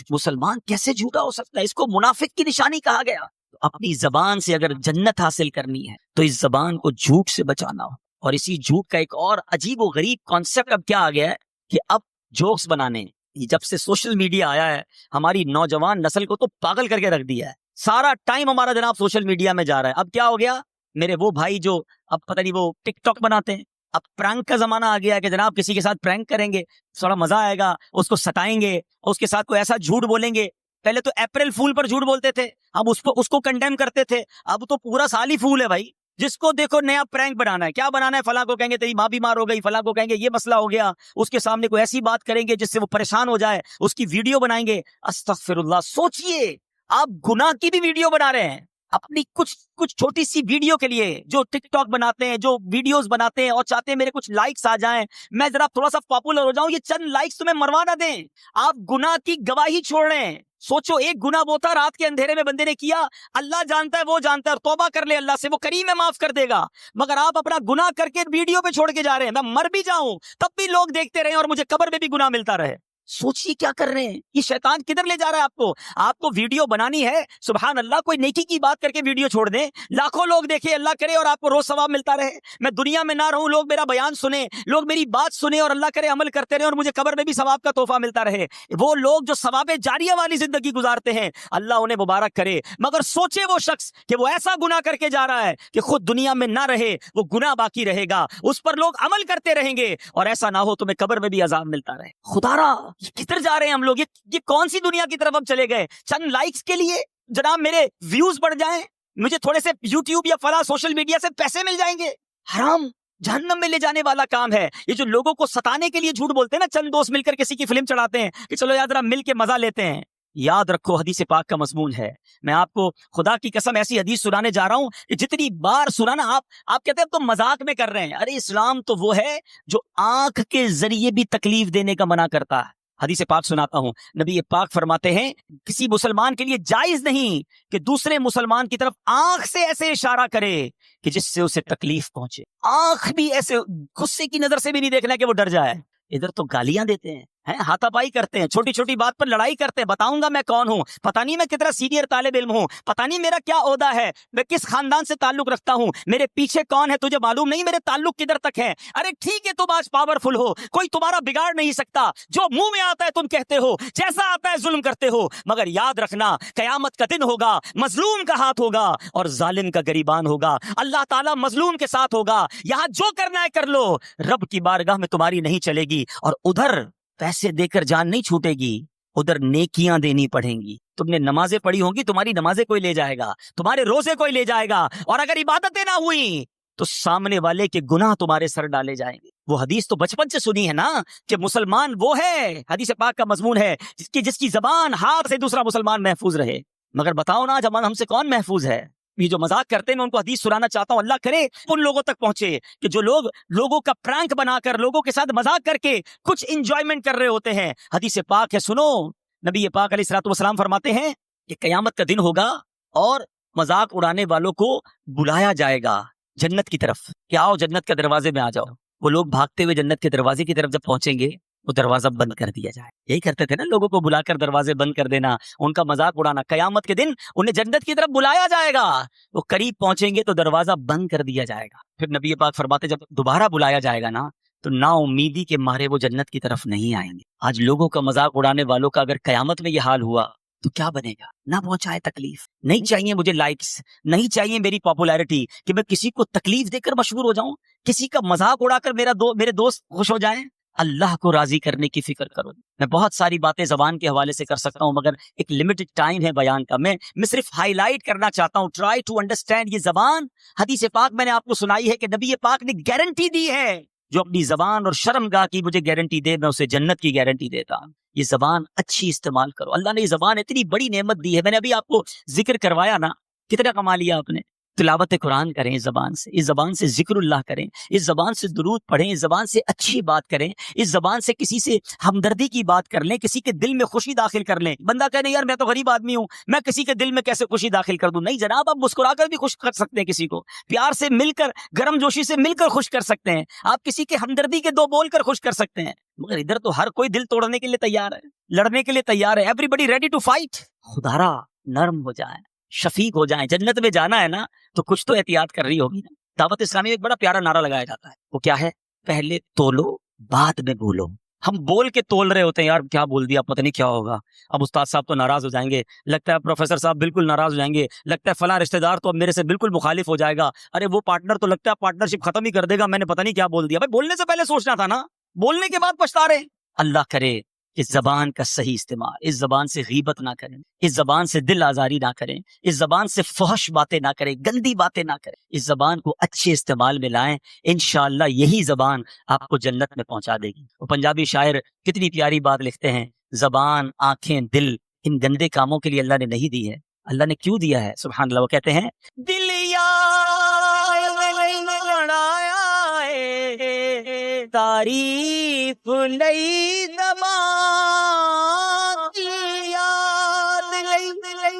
مسلمان کیسے جھوٹا ہو سکتا ہے؟ اس کو منافق کی نشانی کہا گیا۔ اپنی زبان سے اگر جنت حاصل کرنی ہے تو اس زبان کو جھوٹ سے بچانا ہو۔ اور اسی جھوٹ کا ایک اور عجیب و غریب کانسیپٹ اب کیا آ گیا ہے کہ اب جوکس بنانے، جب سے سوشل میڈیا آیا ہے ہماری نوجوان نسل کو تو پاگل کر کے رکھ دیا ہے۔ سارا ٹائم ہمارا جناب سوشل میڈیا میں جا رہا ہے۔ اب کیا ہو گیا، میرے وہ بھائی جو اب پتہ نہیں وہ ٹک ٹاک بناتے ہیں، اب پرینک کا زمانہ آ گیا ہے کہ جناب کسی کے ساتھ پرینک کریں گے، تھوڑا مزہ آئے گا، اس کو ستائیں گے، اس کے ساتھ کوئی ایسا جھوٹ بولیں گے۔ پہلے تو اپریل فول پر جھوٹ بولتے تھے، اب اس کو کنڈیم کرتے تھے، اب تو پورا سال ہی فول ہے بھائی۔ جس کو دیکھو نیا پرینک بنانا ہے، کیا بنانا ہے، فلاں کو کہیں گے تیری ماں بیمار ہو گئی، فلاں کو کہیں گے یہ مسئلہ ہو گیا، اس کے سامنے کوئی ایسی بات کریں گے جس سے وہ پریشان ہو جائے، اس کی ویڈیو بنائیں گے۔ استغفر اللہ، سوچئے آپ گناہ کی بھی ویڈیو بنا رہے ہیں اپنی کچھ چھوٹی سی ویڈیو کے لیے، جو ٹک ٹاک بناتے ہیں، جو ویڈیوز بناتے ہیں اور چاہتے ہیں میرے کچھ لائکس آ جائیں، میں ذرا تھوڑا سا پاپولر ہو جاؤں، یہ چند لائکس تمہیں مروا نہ دیں۔ آپ گناہ کی گواہی چھوڑ رہے ہیں۔ سوچو، ایک گناہ وہ تھا رات کے اندھیرے میں بندے نے کیا، اللہ جانتا ہے، وہ جانتا ہے، اور توبہ کر لے اللہ سے، وہ کریم ہے، معاف کر دے گا۔ مگر آپ اپنا گناہ کر کے ویڈیو پہ چھوڑ کے جا رہے ہیں، میں مر بھی جاؤں تب بھی لوگ دیکھتے رہیں اور مجھے قبر میں بھی گناہ ملتا رہے۔ سوچیے کیا کر رہے ہیں، یہ شیطان کدھر لے جا رہا ہے آپ کو۔ آپ کو ویڈیو بنانی ہے، سبحان اللہ، کوئی نیکی کی بات کر کے ویڈیو چھوڑ دیں، لاکھوں لوگ دیکھیں، اللہ کرے اور آپ کو روز ثواب ملتا رہے۔ میں دنیا میں نہ رہوں، لوگ میرا بیان سنیں، لوگ میری بات سنیں اور اللہ کرے عمل کرتے رہے اور مجھے قبر میں بھی ثواب کا تحفہ ملتا رہے۔ وہ لوگ جو ثواب جاریہ والی زندگی گزارتے ہیں، اللہ انہیں مبارک کرے۔ مگر سوچے وہ شخص کہ وہ ایسا گناہ کر کے جا رہا ہے کہ خود دنیا میں نہ رہے، وہ گناہ باقی رہے گا، اس پر لوگ عمل کرتے رہیں گے اور ایسا نہ ہو تمہیں قبر میں بھی عذاب ملتا رہے۔ خدا را، کدھر جا رہے ہیں ہم لوگ؟ یہ کون سی دنیا کی طرف ہم چلے گئے؟ چند لائکس کے لیے جناب میرے ویوز بڑھ جائیں، مجھے تھوڑے سے یوٹیوب یا فلاں سوشل میڈیا سے پیسے مل جائیں گے۔ حرام، جہنم میں لے جانے والا کام ہے۔ یہ جو لوگوں کو ستانے کے لیے جھوٹ بولتے ہیں نا، چند دوست مل کر کسی کی فلم چڑھاتے ہیں کہ چلو یاد رہا مل کے مزہ لیتے ہیں۔ یاد رکھو، حدیث پاک کا مضمون ہے۔ میں آپ کو خدا کی قسم ایسی حدیث سنانے جا رہا ہوں کہ جتنی بار سنانا آپ کہتے ہیں تو مذاق میں کر رہے ہیں۔ ارے اسلام تو وہ ہے جو آنکھ کے ذریعے بھی تکلیف دینے کا منع کرتا ہے۔ حدیث پاک سناتا ہوں، نبی پاک فرماتے ہیں کسی مسلمان کے لیے جائز نہیں کہ دوسرے مسلمان کی طرف آنکھ سے ایسے اشارہ کرے کہ جس سے اسے تکلیف پہنچے۔ آنکھ بھی ایسے غصے کی نظر سے بھی نہیں دیکھنا کہ وہ ڈر جائے۔ ادھر تو گالیاں دیتے ہیں، ہاتھا پائی کرتے ہیں، چھوٹی چھوٹی بات پر لڑائی کرتے ہیں، بتاؤں گا میں کون ہوں، پتہ نہیں میں کتنا سینئر طالب علم ہوں، پتہ نہیں میرا کیا عہدہ ہے، میں کس خاندان سے تعلق رکھتا ہوں، میرے پیچھے کون ہے تجھے معلوم نہیں، میرے تعلق کدھر تک ہے۔ ارے ٹھیک ہے تم آج پاورفل ہو، کوئی تمہارا بگاڑ نہیں سکتا، جو منہ میں آتا ہے تم کہتے ہو، جیسا آتا ہے ظلم کرتے ہو، مگر یاد رکھنا قیامت کا دن ہوگا، مظلوم کا ہاتھ ہوگا اور ظالم کا گریبان ہوگا، اللہ تعالیٰ مظلوم کے ساتھ ہوگا۔ یہاں جو کرنا ہے کر لو، رب کی بارگاہ میں تمہاری نہیں چلے گی، اور ادھر پیسے دے کر جان نہیں چھوٹے گی، ادھر نیکیاں دینی پڑیں گی۔ تم نے نمازیں پڑھی ہوں گی، تمہاری نمازیں کوئی لے جائے گا، تمہارے روزے کوئی لے جائے گا، اور اگر عبادتیں نہ ہوئی تو سامنے والے کے گناہ تمہارے سر ڈالے جائیں گے۔ وہ حدیث تو بچپن سے سنی ہے نا کہ مسلمان وہ ہے، حدیث پاک کا مضمون ہے، جس کی زبان ہاتھ سے دوسرا مسلمان محفوظ رہے۔ مگر بتاؤ نا جب ہم سے کون محفوظ ہے؟ یہ جو مذاق کرتے ہیں میں ان کو حدیث سنانا چاہتا ہوں، اللہ کرے ان لوگوں تک پہنچے کہ جو لوگوں کا پرانک بنا کر، لوگوں کے ساتھ مذاق کر کے کچھ انجوائمنٹ کر رہے ہوتے ہیں۔ حدیث پاک ہے، سنو، نبی پاک علیہ الصلوۃ والسلام فرماتے ہیں کہ قیامت کا دن ہوگا اور مذاق اڑانے والوں کو بلایا جائے گا جنت کی طرف کہ آؤ جنت کے دروازے میں آ جاؤ۔ وہ لوگ بھاگتے ہوئے جنت کے دروازے کی طرف جب پہنچیں گے، وہ دروازہ بند کر دیا جائے۔ یہی کرتے تھے نا، لوگوں کو بلا کر دروازے بند کر دینا، ان کا مذاق اڑانا۔ قیامت کے دن انہیں جنت کی طرف بلایا جائے گا، وہ قریب پہنچیں گے تو دروازہ بند کر دیا جائے گا۔ پھر نبی پاک فرماتے جب دوبارہ بلایا جائے گا نا تو نا امیدی کے مارے وہ جنت کی طرف نہیں آئیں گے۔ آج لوگوں کا مذاق اڑانے والوں کا اگر قیامت میں یہ حال ہوا تو کیا بنے گا؟ نہ پہنچائے تکلیف، نہیں چاہیے مجھے لائکس، نہیں چاہیے میری پاپولیرٹی کہ میں کسی کو تکلیف دے کر مشہور ہو جاؤں، کسی کا مذاق اڑا کر میرے دوست خوش ہو جائیں۔ اللہ کو راضی کرنے کی فکر کرو۔ میں بہت ساری باتیں زبان کے حوالے سے کر سکتا ہوں مگر ایک لمیٹڈ ٹائم ہے بیان کا، میں صرف ہائی لائٹ کرنا چاہتا ہوں۔ Try to understand. یہ زبان حدیث پاک میں نے آپ کو سنائی ہے کہ نبی پاک نے گارنٹی دی ہے جو اپنی زبان اور شرمگاہ کی مجھے گارنٹی دے، میں اسے جنت کی گارنٹی دیتا ہوں۔ یہ زبان اچھی استعمال کرو، اللہ نے یہ زبان اتنی بڑی نعمت دی ہے، میں نے ابھی آپ کو ذکر کروایا نا، کتنا کما لیا آپ نے۔ تلاوت قرآن کریں اس زبان سے، اس زبان سے ذکر اللہ کریں، اس زبان سے درود پڑھیں، اس زبان سے اچھی بات کریں، اس زبان سے کسی سے ہمدردی کی بات کر لیں، کسی کے دل میں خوشی داخل کر لیں۔ بندہ کہنے یار میں تو غریب آدمی ہوں، میں کسی کے دل میں کیسے خوشی داخل کر دوں؟ نہیں جناب، آپ مسکرا کر بھی خوش کر سکتے ہیں کسی کو، پیار سے مل کر، گرم جوشی سے مل کر خوش کر سکتے ہیں، آپ کسی کے ہمدردی کے دو بول کر خوش کر سکتے ہیں۔ مگر ادھر تو ہر کوئی دل توڑنے کے لیے تیار ہے، لڑنے کے لیے تیار ہے، everybody ready to fight. خدارا نرم ہو جائیں، شفیق ہو جائیں، جنت میں جانا ہے نا تو کچھ تو احتیاط کر رہی ہوگی نا۔ دعوت اسلامی میں ایک بڑا پیارا نعرہ لگایا جاتا ہے، وہ کیا ہے؟ پہلے تولو بعد میں بولو۔ ہم بول کے تول رہے ہوتے ہیں، یار کیا بول دیا، پتہ نہیں کیا ہوگا، اب استاد صاحب تو ناراض ہو جائیں گے، لگتا ہے پروفیسر صاحب بالکل ناراض ہو جائیں گے، لگتا ہے فلاں رشتہ دار تو اب میرے سے بالکل مخالف ہو جائے گا، ارے وہ پارٹنر تو لگتا ہے پارٹنرشپ ختم ہی کر دے گا، میں نے پتہ نہیں کیا بول دیا۔ بھائی بولنے سے پہلے سوچنا تھا نا، بولنے کے بعد پچھتا رہے۔ اللہ کرے اس زبان کا صحیح استعمال، اس زبان سے غیبت نہ کریں، اس زبان سے دل آزاری نہ کریں، اس زبان سے فحش باتیں نہ کریں، گندی باتیں نہ کریں، اس زبان کو اچھے استعمال میں لائیں، انشاءاللہ یہی زبان آپ کو جنت میں پہنچا دے گی۔ وہ پنجابی شاعر کتنی پیاری بات لکھتے ہیں، زبان، آنکھیں، دل ان گندے کاموں کے لیے اللہ نے نہیں دی ہے، اللہ نے کیوں دیا ہے؟ سبحان اللہ، وہ کہتے ہیں دل تعریف لئی زبان کی یاد لئی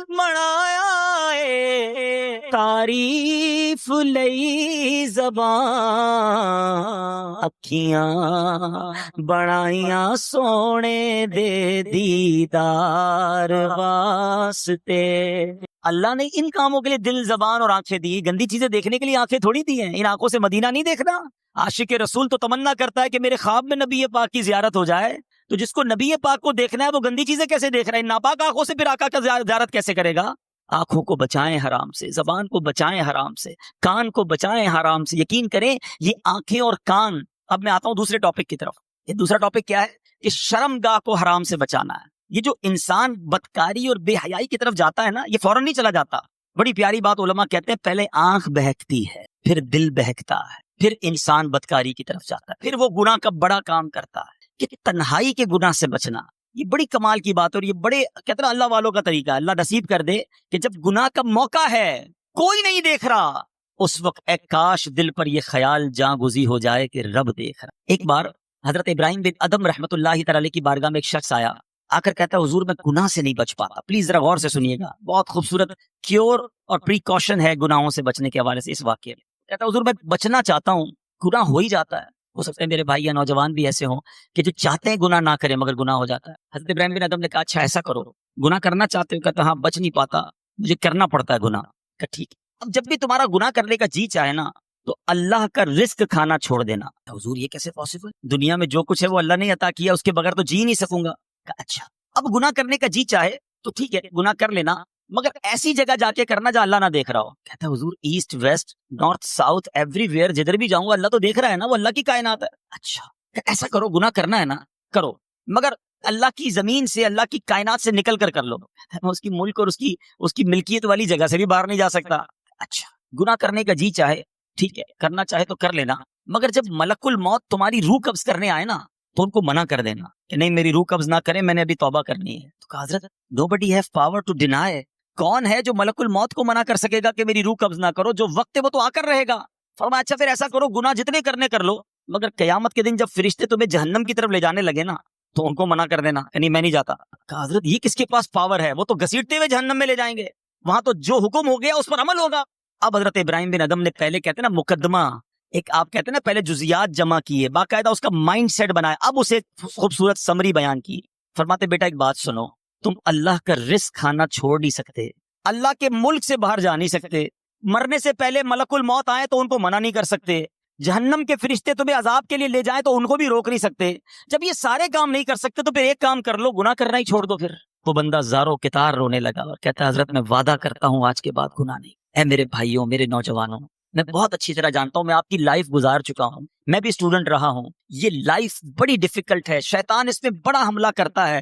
منایا ہے، تعریف لئی زبان اکھیاں بڑائیاں سونے دے دیدار واسطے۔ اللہ نے ان کاموں کے لیے دل، زبان اور آنکھیں دی، گندی چیزیں دیکھنے کے لیے آنکھیں تھوڑی دی ہیں، ان آنکھوں سے مدینہ نہیں دیکھنا۔ عاشق رسول تو تمنا کرتا ہے کہ میرے خواب میں نبی پاک کی زیارت ہو جائے، تو جس کو نبی پاک کو دیکھنا ہے وہ گندی چیزیں کیسے دیکھ رہا ہے؟ ناپاک آنکھوں سے پھر آقا کا زیارت کیسے کرے گا؟ آنکھوں کو بچائیں حرام سے، زبان کو بچائیں حرام سے، کان کو بچائیں حرام سے۔ یقین کریں یہ آنکھیں اور کان، اب میں آتا ہوں دوسرے ٹاپک کی طرف۔ یہ دوسرا ٹاپک کیا ہے؟ کہ شرمگاہ کو حرام سے بچانا ہے۔ یہ جو انسان بدکاری اور بے حیائی کی طرف جاتا ہے نا، یہ فوراً نہیں چلا جاتا۔ بڑی پیاری بات علماء کہتے ہیں، پہلے آنکھ بہکتی ہے، پھر دل بہکتا ہے، پھر انسان بدکاری کی طرف جاتا ہے، پھر وہ گناہ کا بڑا کام کرتا ہے۔ کہ تنہائی کے گناہ سے بچنا یہ بڑی کمال کی بات ہے، اور یہ بڑے کہتے ہیں اللہ والوں کا طریقہ ہے۔ اللہ نصیب کر دے کہ جب گناہ کا موقع ہے، کوئی نہیں دیکھ رہا، اس وقت اے کاش دل پر یہ خیال جاں گزی ہو جائے کہ رب دیکھ رہا۔ ایک بار حضرت ابراہیم بن ادم رحمۃ اللہ تعالی کی بارگاہ میں ایک شخص آیا، آ کر کہتا ہے حضور میں گناہ سے نہیں بچ پاتا۔ پلیز ذرا غور سے سنیے گا، بہت خوبصورت کیور اور پریکاشن ہے گناہوں سے بچنے کے حوالے سے اس واقعے میں۔ کہتا ہے حضور میں بچنا چاہتا ہوں، گناہ ہو ہی جاتا ہے۔ ہو سکتا ہے میرے بھائی یا نوجوان بھی ایسے ہوں کہ جو چاہتے ہیں گناہ نہ کریں مگر گناہ ہو جاتا ہے۔ حضرت ابراہیم بن ادم نے کہا اچھا ایسا کرو، گناہ کرنا چاہتے ہو؟ کہتا ہاں بچ نہیں پاتا، مجھے کرنا پڑتا ہے گناہ۔ کہ ٹھیک ہے، اب جب بھی تمہارا گناہ کرنے کا جی چاہے نا تو اللہ کا رزق کھانا چھوڑ دینا۔ حضور یہ کیسے پاسبل؟ دنیا میں جو کچھ ہے وہ اللہ نے عطا کیا، اس کے بغیر تو جی نہیں سکوں گا۔ کہا اچھا اب گناہ کرنے کا جی چاہے تو ٹھیک ہے گناہ کر لینا، مگر ایسی جگہ جا کے کرنا جہاں اللہ نہ دیکھ رہا ہو۔ کہتا ہے حضور east west north south every where جدھر بھی جاؤں گا اللہ تو دیکھ رہا ہے نا، وہ اللہ کی کائنات ہے۔ اچھا ایسا کرو، گناہ کرنا ہے نا کرو، مگر اللہ کی زمین سے، اللہ کی کائنات سے نکل کر لو۔ میں اس کی ملک اور اس کی ملکیت والی جگہ سے بھی باہر نہیں جا سکتا۔ اچھا گناہ کرنے کا جی چاہے ٹھیک ہے، کرنا چاہے تو کر لینا، مگر جب ملک الموت تمہاری روح قبض کرنے آئے نا تو ان کو منع کر دینا کہ نہیں میری روح قبض نہ کریں، میں نے ابھی توبہ کرنی ہے۔ تو کہا حضرت nobody have power to deny، کون ہے جو ملک الموت کو منع کر سکے گا کہ میری روح قبض نہ کرو؟ جو وقت ہے وہ تو آ کر رہے گا۔ فرمایا اچھا پھر ایسا کرو گناہ جتنے کرنے کر لو، مگر قیامت کے دن جب فرشتے تمہیں جہنم کی طرف لے جانے لگے نا تو ان کو منع کر دینا، یعنی میں نہیں جاتا۔ کہا حضرت یہ کس کے پاس پاور ہے؟ وہ تو گھسیٹتے ہوئے جہنم میں لے جائیں گے، وہاں تو جو حکم ہو گیا اس پر عمل ہوگا۔ اب حضرت ابراہیم بن ادم نے پہلے کہتے ہیں نا مقدمہ، ایک آپ کہتے ہیں نا پہلے جزیات جمع کیے، باقاعدہ اس کا مائنڈ سیٹ بنایا، اب اسے خوبصورت سمری بیان کی۔ فرماتے بیٹا ایک بات سنو، تم اللہ کا رزق کھانا چھوڑ نہیں سکتے، اللہ کے ملک سے باہر جا نہیں سکتے، مرنے سے پہلے ملک الموت آئے تو ان کو منع نہیں کر سکتے، جہنم کے فرشتے تمہیں عذاب کے لیے لے جائیں تو ان کو بھی روک نہیں سکتے۔ جب یہ سارے کام نہیں کر سکتے تو پھر ایک کام کر لو، گناہ کرنا ہی چھوڑ دو۔ پھر وہ بندہ زارو کتار رونے لگا اور کہتا ہے حضرت میں وعدہ کرتا ہوں آج کے بعد گناہ نہیں۔ اے میرے بھائیوں، میرے نوجوانوں، میں بہت اچھی طرح جانتا ہوں، میں آپ کی لائف گزار چکا ہوں، میں بھی اسٹوڈنٹ رہا ہوں، یہ لائف بڑی ڈیفیکلٹ ہے، شیطان اس میں بڑا حملہ کرتا ہے،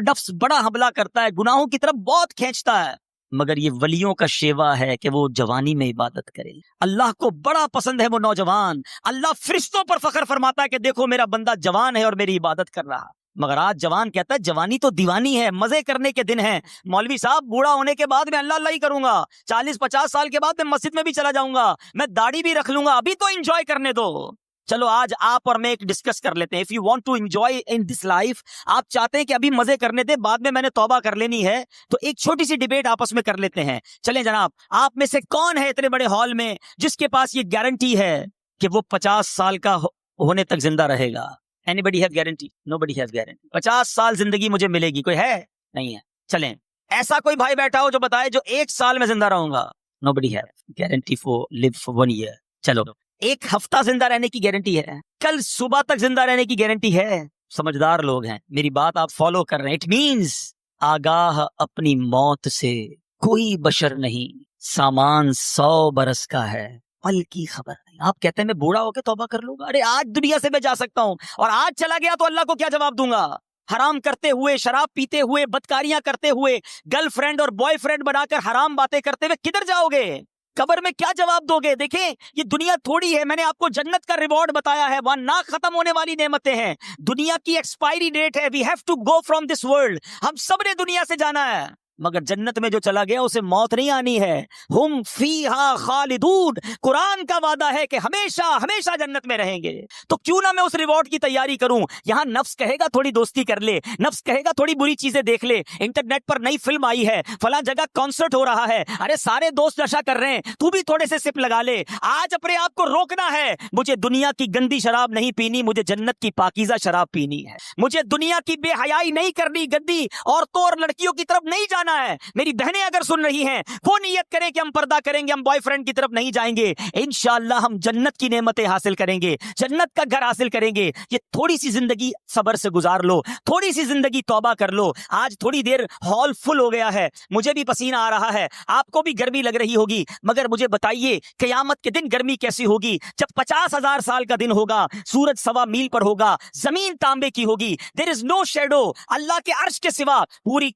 نفس بڑا حملہ کرتا ہے، گناہوں کی طرف بہت کھینچتا ہے، مگر یہ ولیوں کا شیوا ہے کہ وہ جوانی میں عبادت کرے. اللہ کو بڑا پسند ہے وہ نوجوان. اللہ فرشتوں پر فخر فرماتا ہے کہ دیکھو میرا بندہ جوان ہے اور میری عبادت کر رہا. مگر آج جوان کہتا ہے جوانی تو دیوانی ہے، مزے کرنے کے دن ہیں. مولوی صاحب بوڑھا ہونے کے بعد میں اللہ اللہ ہی کروں گا، 40-50 سال کے بعد میں مسجد میں بھی چلا جاؤں گا، میں داڑھی بھی رکھ لوں گا، ابھی تو انجوائے کرنے دو. چلو آج آپ اور میں ایک ڈسکس کر لیتے ہیں. If you want to enjoy in this life, آپ چاہتے ہیں کہ ابھی مزے کرنے دے، بعد میں نے توبہ کر لینی ہے، تو ایک چھوٹی سی ڈیبیٹ آپس میں کر لیتے ہیں. چلیں جناب، آپ میں سے کون ہے اتنے بڑے ہال میں جس کے پاس یہ گارنٹی ہے کہ وہ 50 سال کا ہونے تک زندہ رہے گا؟ Anybody have guarantee? Nobody has guarantee. 50 سال زندگی مجھے ملے گی، کوئی ہے؟ نہیں ہے. چلیں ایسا کوئی بھائی بیٹھا ہو جو بتائے جو 1 سال میں زندہ رہوں گا. Nobody has guarantee for live for 1 year. چلو 1 ہفتہ زندہ رہنے کی گارنٹی ہے، کل صبح تک زندہ رہنے کی گارنٹی ہے. سمجھدار لوگ ہیں، میری بات آپ فالو کر رہے ہیں. اٹ مینز آگاہ اپنی موت سے کوئی بشر نہیں، سامان 100 برس کا ہے، پل کی خبر نہیں. آپ کہتے ہیں میں بوڑھا ہو کے توبہ کر لوں گا. ارے آج دنیا سے میں جا سکتا ہوں، اور آج چلا گیا تو اللہ کو کیا جواب دوں گا؟ حرام کرتے ہوئے، شراب پیتے ہوئے، بدکاریاں کرتے ہوئے، گرل فرینڈ اور بوائے فرینڈ بنا کر حرام باتیں کرتے ہوئے کدھر جاؤ گے؟ قبر میں کیا جواب دو گے؟ دیکھیں یہ دنیا تھوڑی ہے. میں نے آپ کو جنت کا ریوارڈ بتایا ہے، وہاں نہ ختم ہونے والی نعمتیں ہیں. دنیا کی ایکسپائری ڈیٹ ہے. We have to go from this world. ہم سب نے دنیا سے جانا ہے، مگر جنت میں جو چلا گیا اسے موت نہیں آنی ہے. ہم فیہا خالدون. قرآن کا وعدہ ہے کہ ہمیشہ ہمیشہ جنت میں رہیں گے. تو کیوں نہ میں اس ریوارڈ کی تیاری کروں؟ یہاں نفس کہے گا تھوڑی دوستی کر لے، نفس کہے گا تھوڑی بری چیزیں دیکھ لے، انٹرنیٹ پر نئی فلم آئی ہے، فلاں جگہ کانسرٹ ہو رہا ہے، ارے سارے دوست نشہ کر رہے ہیں، تو بھی تھوڑے سے سپ لگا لے. آج اپنے آپ کو روکنا ہے. مجھے دنیا کی گندی شراب نہیں پینی، مجھے جنت کی پاکیزہ شراب پینی ہے. مجھے دنیا کی بے حیائی نہیں کرنی، گندی عورتوں اور لڑکیوں کی طرف نہیں جانا ہے. میری بہنیں اگر سن رہی ہیں وہ نیت کریں کہ ہم پردہ کریں گے، ہم بوائے فرینڈ کی طرف نہیں جائیں گے. انشاءاللہ ہم جنت کی نعمتیں حاصل کریں گے، جنت کا گھر حاصل کریں گے. یہ تھوڑی سی زندگی صبر سے گزار لو، تھوڑی سی زندگی توبہ کر لو. آج تھوڑی دیر ہال فل ہو گیا ہے، مجھے بھی پسینہ آ رہا ہے، آپ کو بھی گرمی لگ رہی ہوگی، مگر مجھے بتائیے قیامت کے دن گرمی کیسی ہوگی؟ جب 50,000 سال کا دن ہوگا، سورج 1.25 میل پر ہوگا، زمین تانبے کی ہوگی، دیر از نو شیڈو. اللہ کے عرش کے سوا پوری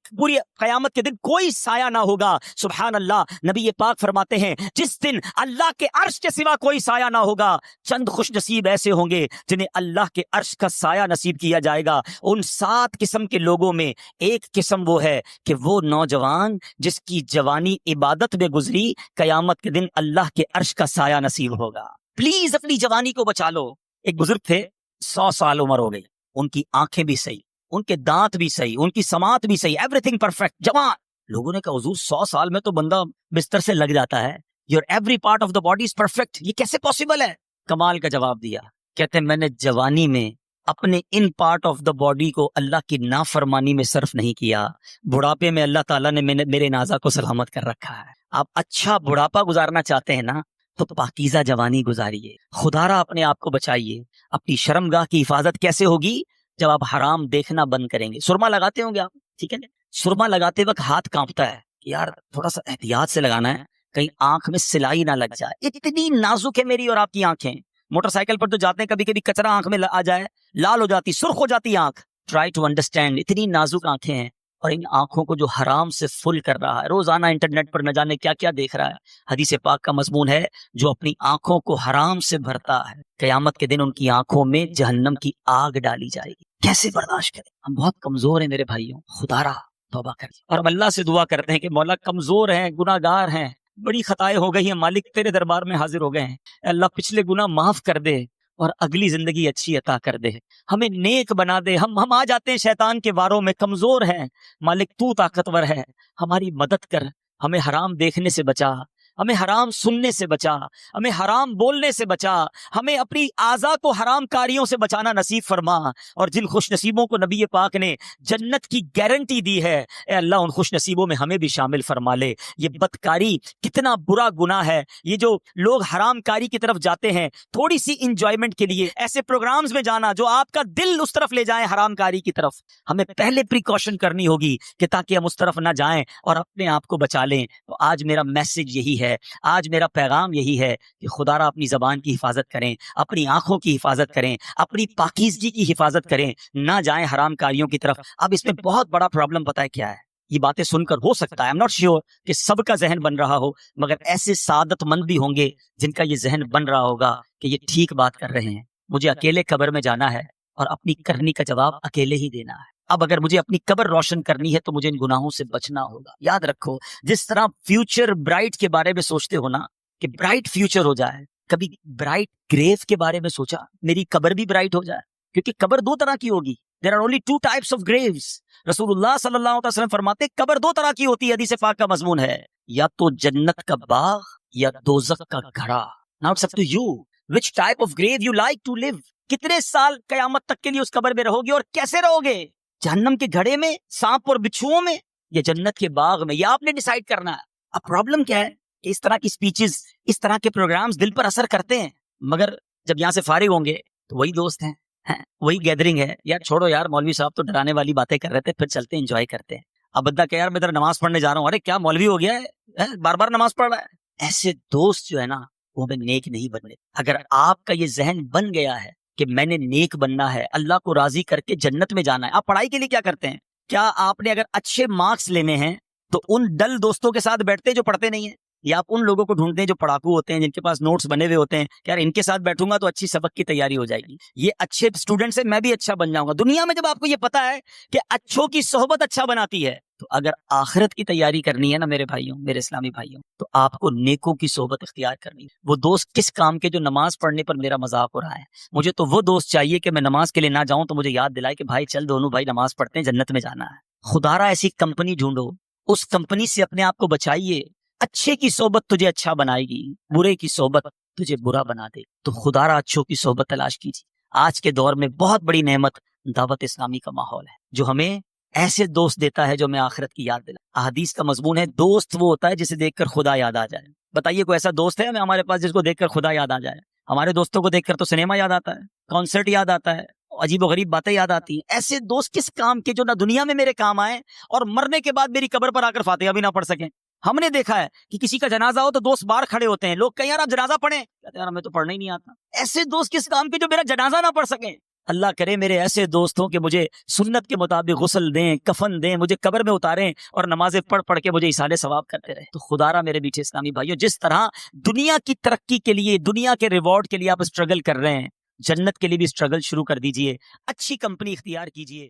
قیامت کے دن کوئی سایہ نہ ہوگا. سبحان اللہ. نبی پاک فرماتے ہیں جس دن اللہ کے عرش کے سوا کوئی سایہ نہ ہوگا، چند خوش نصیب ایسے ہوں گے جنہیں اللہ کے عرش کا سایہ نصیب کیا جائے گا. ان 7 قسم کے لوگوں میں ایک قسم وہ ہے کہ وہ نوجوان جس کی جوانی عبادت میں گزری، قیامت کے دن اللہ کے عرش کا سایہ نصیب ہوگا. پلیز اپنی جوانی کو بچا لو. ایک بزرگ تھے، 100 سال عمر ہو گئی، ان کی آنکھیں بھی صحیح، ان کے دانت بھی صحیح، ان کی سماعت بھی صحیح، ایوری تھنگ پرفیکٹ، جوان. لوگوں نے کہا حضور 100 سال میں تو بندہ بستر سے لگ جاتا ہے، your every part of the body is perfect, یہ کیسے پاسبل ہے؟ کمال کا جواب دیا. کہتے ہیں میں نے جوانی میں اپنے in part of the body کو اللہ کی نافرمانی میں صرف نہیں کیا، بڑھاپے میں اللہ تعالیٰ نے میرے نازا کو سلامت کر رکھا ہے. آپ اچھا بڑھاپا گزارنا چاہتے ہیں نا، تو پاکیزہ جوانی گزاریے، خدا را اپنے آپ کو بچائیے. اپنی شرمگاہ کی حفاظت کیسے ہوگی؟ جب آپ حرام دیکھنا بند کریں گے. سرما لگاتے ہوں گے آپ، ٹھیک ہے نا؟ سرما لگاتے وقت ہاتھ کانپتا ہے کہ یار تھوڑا سا احتیاط سے لگانا ہے، کہیں آنکھ میں سلائی نہ لگ جائے. اتنی نازک ہے میری اور آپ کی آنکھیں. موٹر سائیکل پر تو جاتے ہیں، کبھی کبھی کچرا آنکھ میں آ جائے، لال ہو جاتی، سرخ ہو جاتی آنکھ. ٹرائی ٹو انڈرسٹینڈ، اتنی نازک آنکھیں ہیں، اور ان آنکھوں کو جو حرام سے فل کر رہا ہے، روزانہ انٹرنیٹ پر نہ جانے کیا کیا دیکھ رہا ہے. حدیث پاک کا مضمون ہے جو اپنی آنکھوں کو حرام سے بھرتا ہے، قیامت کے دن ان کی آنکھوں میں جہنم کی آگ ڈالی جائے گی. کیسے برداشت کریں؟ ہم بہت کمزور ہیں میرے بھائیوں. خدا را توبہ کریں، اور ہم اللہ سے دعا کرتے ہیں کہ مولا کمزور ہیں، گناہ گار ہیں، بڑی خطائیں ہو گئی ہیں، مالک تیرے دربار میں حاضر ہو گئے ہیں. اللہ پچھلے گناہ معاف کر دے اور اگلی زندگی اچھی عطا کر دے، ہمیں نیک بنا دے. ہم آ جاتے ہیں شیطان کے واروں میں، کمزور ہیں. مالک تو طاقتور ہے، ہماری مدد کر، ہمیں حرام دیکھنے سے بچا، ہمیں حرام سننے سے بچا، ہمیں حرام بولنے سے بچا، ہمیں اپنی اعضاء کو حرام کاریوں سے بچانا نصیب فرما. اور جن خوش نصیبوں کو نبی پاک نے جنت کی گارنٹی دی ہے، اے اللہ ان خوش نصیبوں میں ہمیں بھی شامل فرما لے. یہ بدکاری کتنا برا گناہ ہے. یہ جو لوگ حرام کاری کی طرف جاتے ہیں تھوڑی سی انجوائمنٹ کے لیے، ایسے پروگرامز میں جانا جو آپ کا دل اس طرف لے جائیں حرام کاری کی طرف، ہمیں پہلے پریکاشن کرنی ہوگی کہ تاکہ ہم اس طرف نہ جائیں اور اپنے آپ کو بچا لیں. تو آج میرا میسج یہی ہے، آج میرا پیغام یہی ہے کہ خدا را اپنی زبان کی حفاظت کریں، اپنی آنکھوں کی حفاظت کریں، اپنی پاکیزگی کی حفاظت کریں، نہ جائیں حرام کاریوں کی طرف. اب اس میں بہت بڑا پرابلم پتہ ہے کیا ہے؟ یہ باتیں سن کر ہو سکتا ہے، آئی ایم ناٹ شیور کہ سب کا ذہن بن رہا ہو، مگر ایسے سعادت مند بھی ہوں گے جن کا یہ ذہن بن رہا ہوگا کہ یہ ٹھیک بات کر رہے ہیں، مجھے اکیلے قبر میں جانا ہے اور اپنی کرنی کا جواب اکیلے ہی دینا ہے۔ اب اگر مجھے اپنی قبر روشن کرنی ہے تو مجھے ان گناہوں سے بچنا ہوگا۔ یاد رکھو، جس طرح فیوچر برائٹ کے بارے میں سوچتے ہو نا کہ برائٹ فیوچر ہو جائے، کبھی برائٹ گریو کے بارے میں سوچا میری قبر بھی برائٹ ہو جائے؟ کیونکہ قبر دو طرح کی ہوگی، there are only 2 types of graves۔ رسول اللہ صلی اللہ علیہ وسلم فرماتے قبر 2 طرح کی ہوتی ہے، حدیث پاک کا مضمون ہے، یا تو جنت کا باغ یا دوزخ کا گھڑا۔ Now it's up to you which type of grave you like to live۔ کتنے سال قیامت تک کے لیے اس قبر میں رہو گے اور کیسے رہو گے؟ جہنم کے گھڑے میں، سانپ اور بچھوؤں میں، یا جنت کے باغ میں؟ یہ آپ نے ڈیسائیڈ کرنا ہے۔ اب پرابلم کیا ہے کہ اس طرح کی سپیچز، اس طرح کے پروگرامز دل پر اثر کرتے ہیں، مگر جب یہاں سے فارغ ہوں گے تو وہی دوست ہیں، وہی گیدرنگ ہے، یار چھوڑو یار، مولوی صاحب تو ڈرانے والی باتیں کر رہے تھے، پھر چلتے انجوائے کرتے ہیں۔ اب بندہ کہ یار میں ذرا نماز پڑھنے جا رہا ہوں، ارے کیا مولوی ہو گیا ہے، بار بار نماز پڑھ رہا ہے۔ ایسے دوست جو ہے نا وہ میں نیک نہیں بننے۔ اگر آپ کا یہ ذہن بن گیا ہے کہ میں نے نیک بننا ہے، اللہ کو راضی کر کے جنت میں جانا ہے، آپ پڑھائی کے لیے کیا کرتے ہیں؟ کیا آپ نے اگر اچھے مارکس لینے ہیں تو ان ڈل دوستوں کے ساتھ بیٹھتے ہیں جو پڑھتے نہیں ہیں، یا آپ ان لوگوں کو ڈھونڈتے ہیں جو پڑھاکو ہوتے ہیں، جن کے پاس نوٹس بنے ہوئے ہوتے ہیں کہ یار ان کے ساتھ بیٹھوں گا تو اچھی سبق کی تیاری ہو جائے گی، یہ اچھے اسٹوڈنٹ سے میں بھی اچھا بن جاؤں گا۔ دنیا میں جب آپ کو یہ پتا ہے کہ اچھوں کی صحبت اچھا بناتی ہے، تو اگر آخرت کی تیاری کرنی ہے نا میرے بھائیوں، میرے اسلامی بھائیوں، تو آپ کو نیکوں کی صحبت اختیار کرنی ہے۔ وہ دوست کس کام کے جو نماز پڑھنے پر میرا مذاق ہو رہا ہے؟ مجھے تو وہ دوست چاہیے کہ میں نماز کے لیے نہ جاؤں تو مجھے یاد دلائے کہ بھائی چل دونوں بھائی نماز پڑھتے ہیں، جنت میں جانا ہے۔ خدا را ایسی کمپنی ڈھونڈو، اس کمپنی سے اپنے آپ کو بچائیے۔ اچھے کی صحبت تجھے اچھا بنائے گی، برے کی صحبت تجھے برا بنا دے، تو خدا را اچھوں کی صحبت تلاش کیجیے۔ آج کے دور میں بہت بڑی نعمت دعوت اسلامی کا ماحول ہے، جو ہمیں ایسے دوست دیتا ہے جو ہمیں آخرت کی یاد دلا۔ احادیث کا مضمون ہے دوست وہ ہوتا ہے جسے دیکھ کر خدا یاد آ جائے۔ بتائیے کوئی ایسا دوست ہے ہمارے پاس جس کو دیکھ کر خدا یاد آ جائے؟ ہمارے دوستوں کو دیکھ کر تو سنیما یاد آتا ہے، کانسرٹ یاد آتا ہے، عجیب و غریب باتیں یاد آتی ہیں۔ ایسے دوست کس کام کے جو نہ دنیا میں میرے کام آئے اور مرنے کے بعد میری قبر پر آ کر فاتحہ بھی نہ پڑھ سکیں۔ ہم نے دیکھا ہے کہ کسی کا جنازہ ہو تو دوست باہر کھڑے ہوتے ہیں، لوگ کہیں یار آپ جنازہ پڑھیں، کہتے ہیں یار ہمیں تو پڑھنا ہی نہیں آتا۔ ایسے دوست کس کام کے جو میرا جنازہ نہ پڑھ سکیں؟ اللہ کرے میرے ایسے دوستوں کہ مجھے سنت کے مطابق غسل دیں، کفن دیں، مجھے قبر میں اتاریں اور نمازیں پڑھ پڑھ کے مجھے ایصال ثواب کرتے رہے۔ تو خدا را میرے میٹھے اسلامی بھائیوں، جس طرح دنیا کی ترقی کے لیے، دنیا کے ریوارڈ کے لیے آپ اسٹرگل کر رہے ہیں، جنت کے لیے بھی اسٹرگل شروع کر دیجئے، اچھی کمپنی اختیار کیجئے۔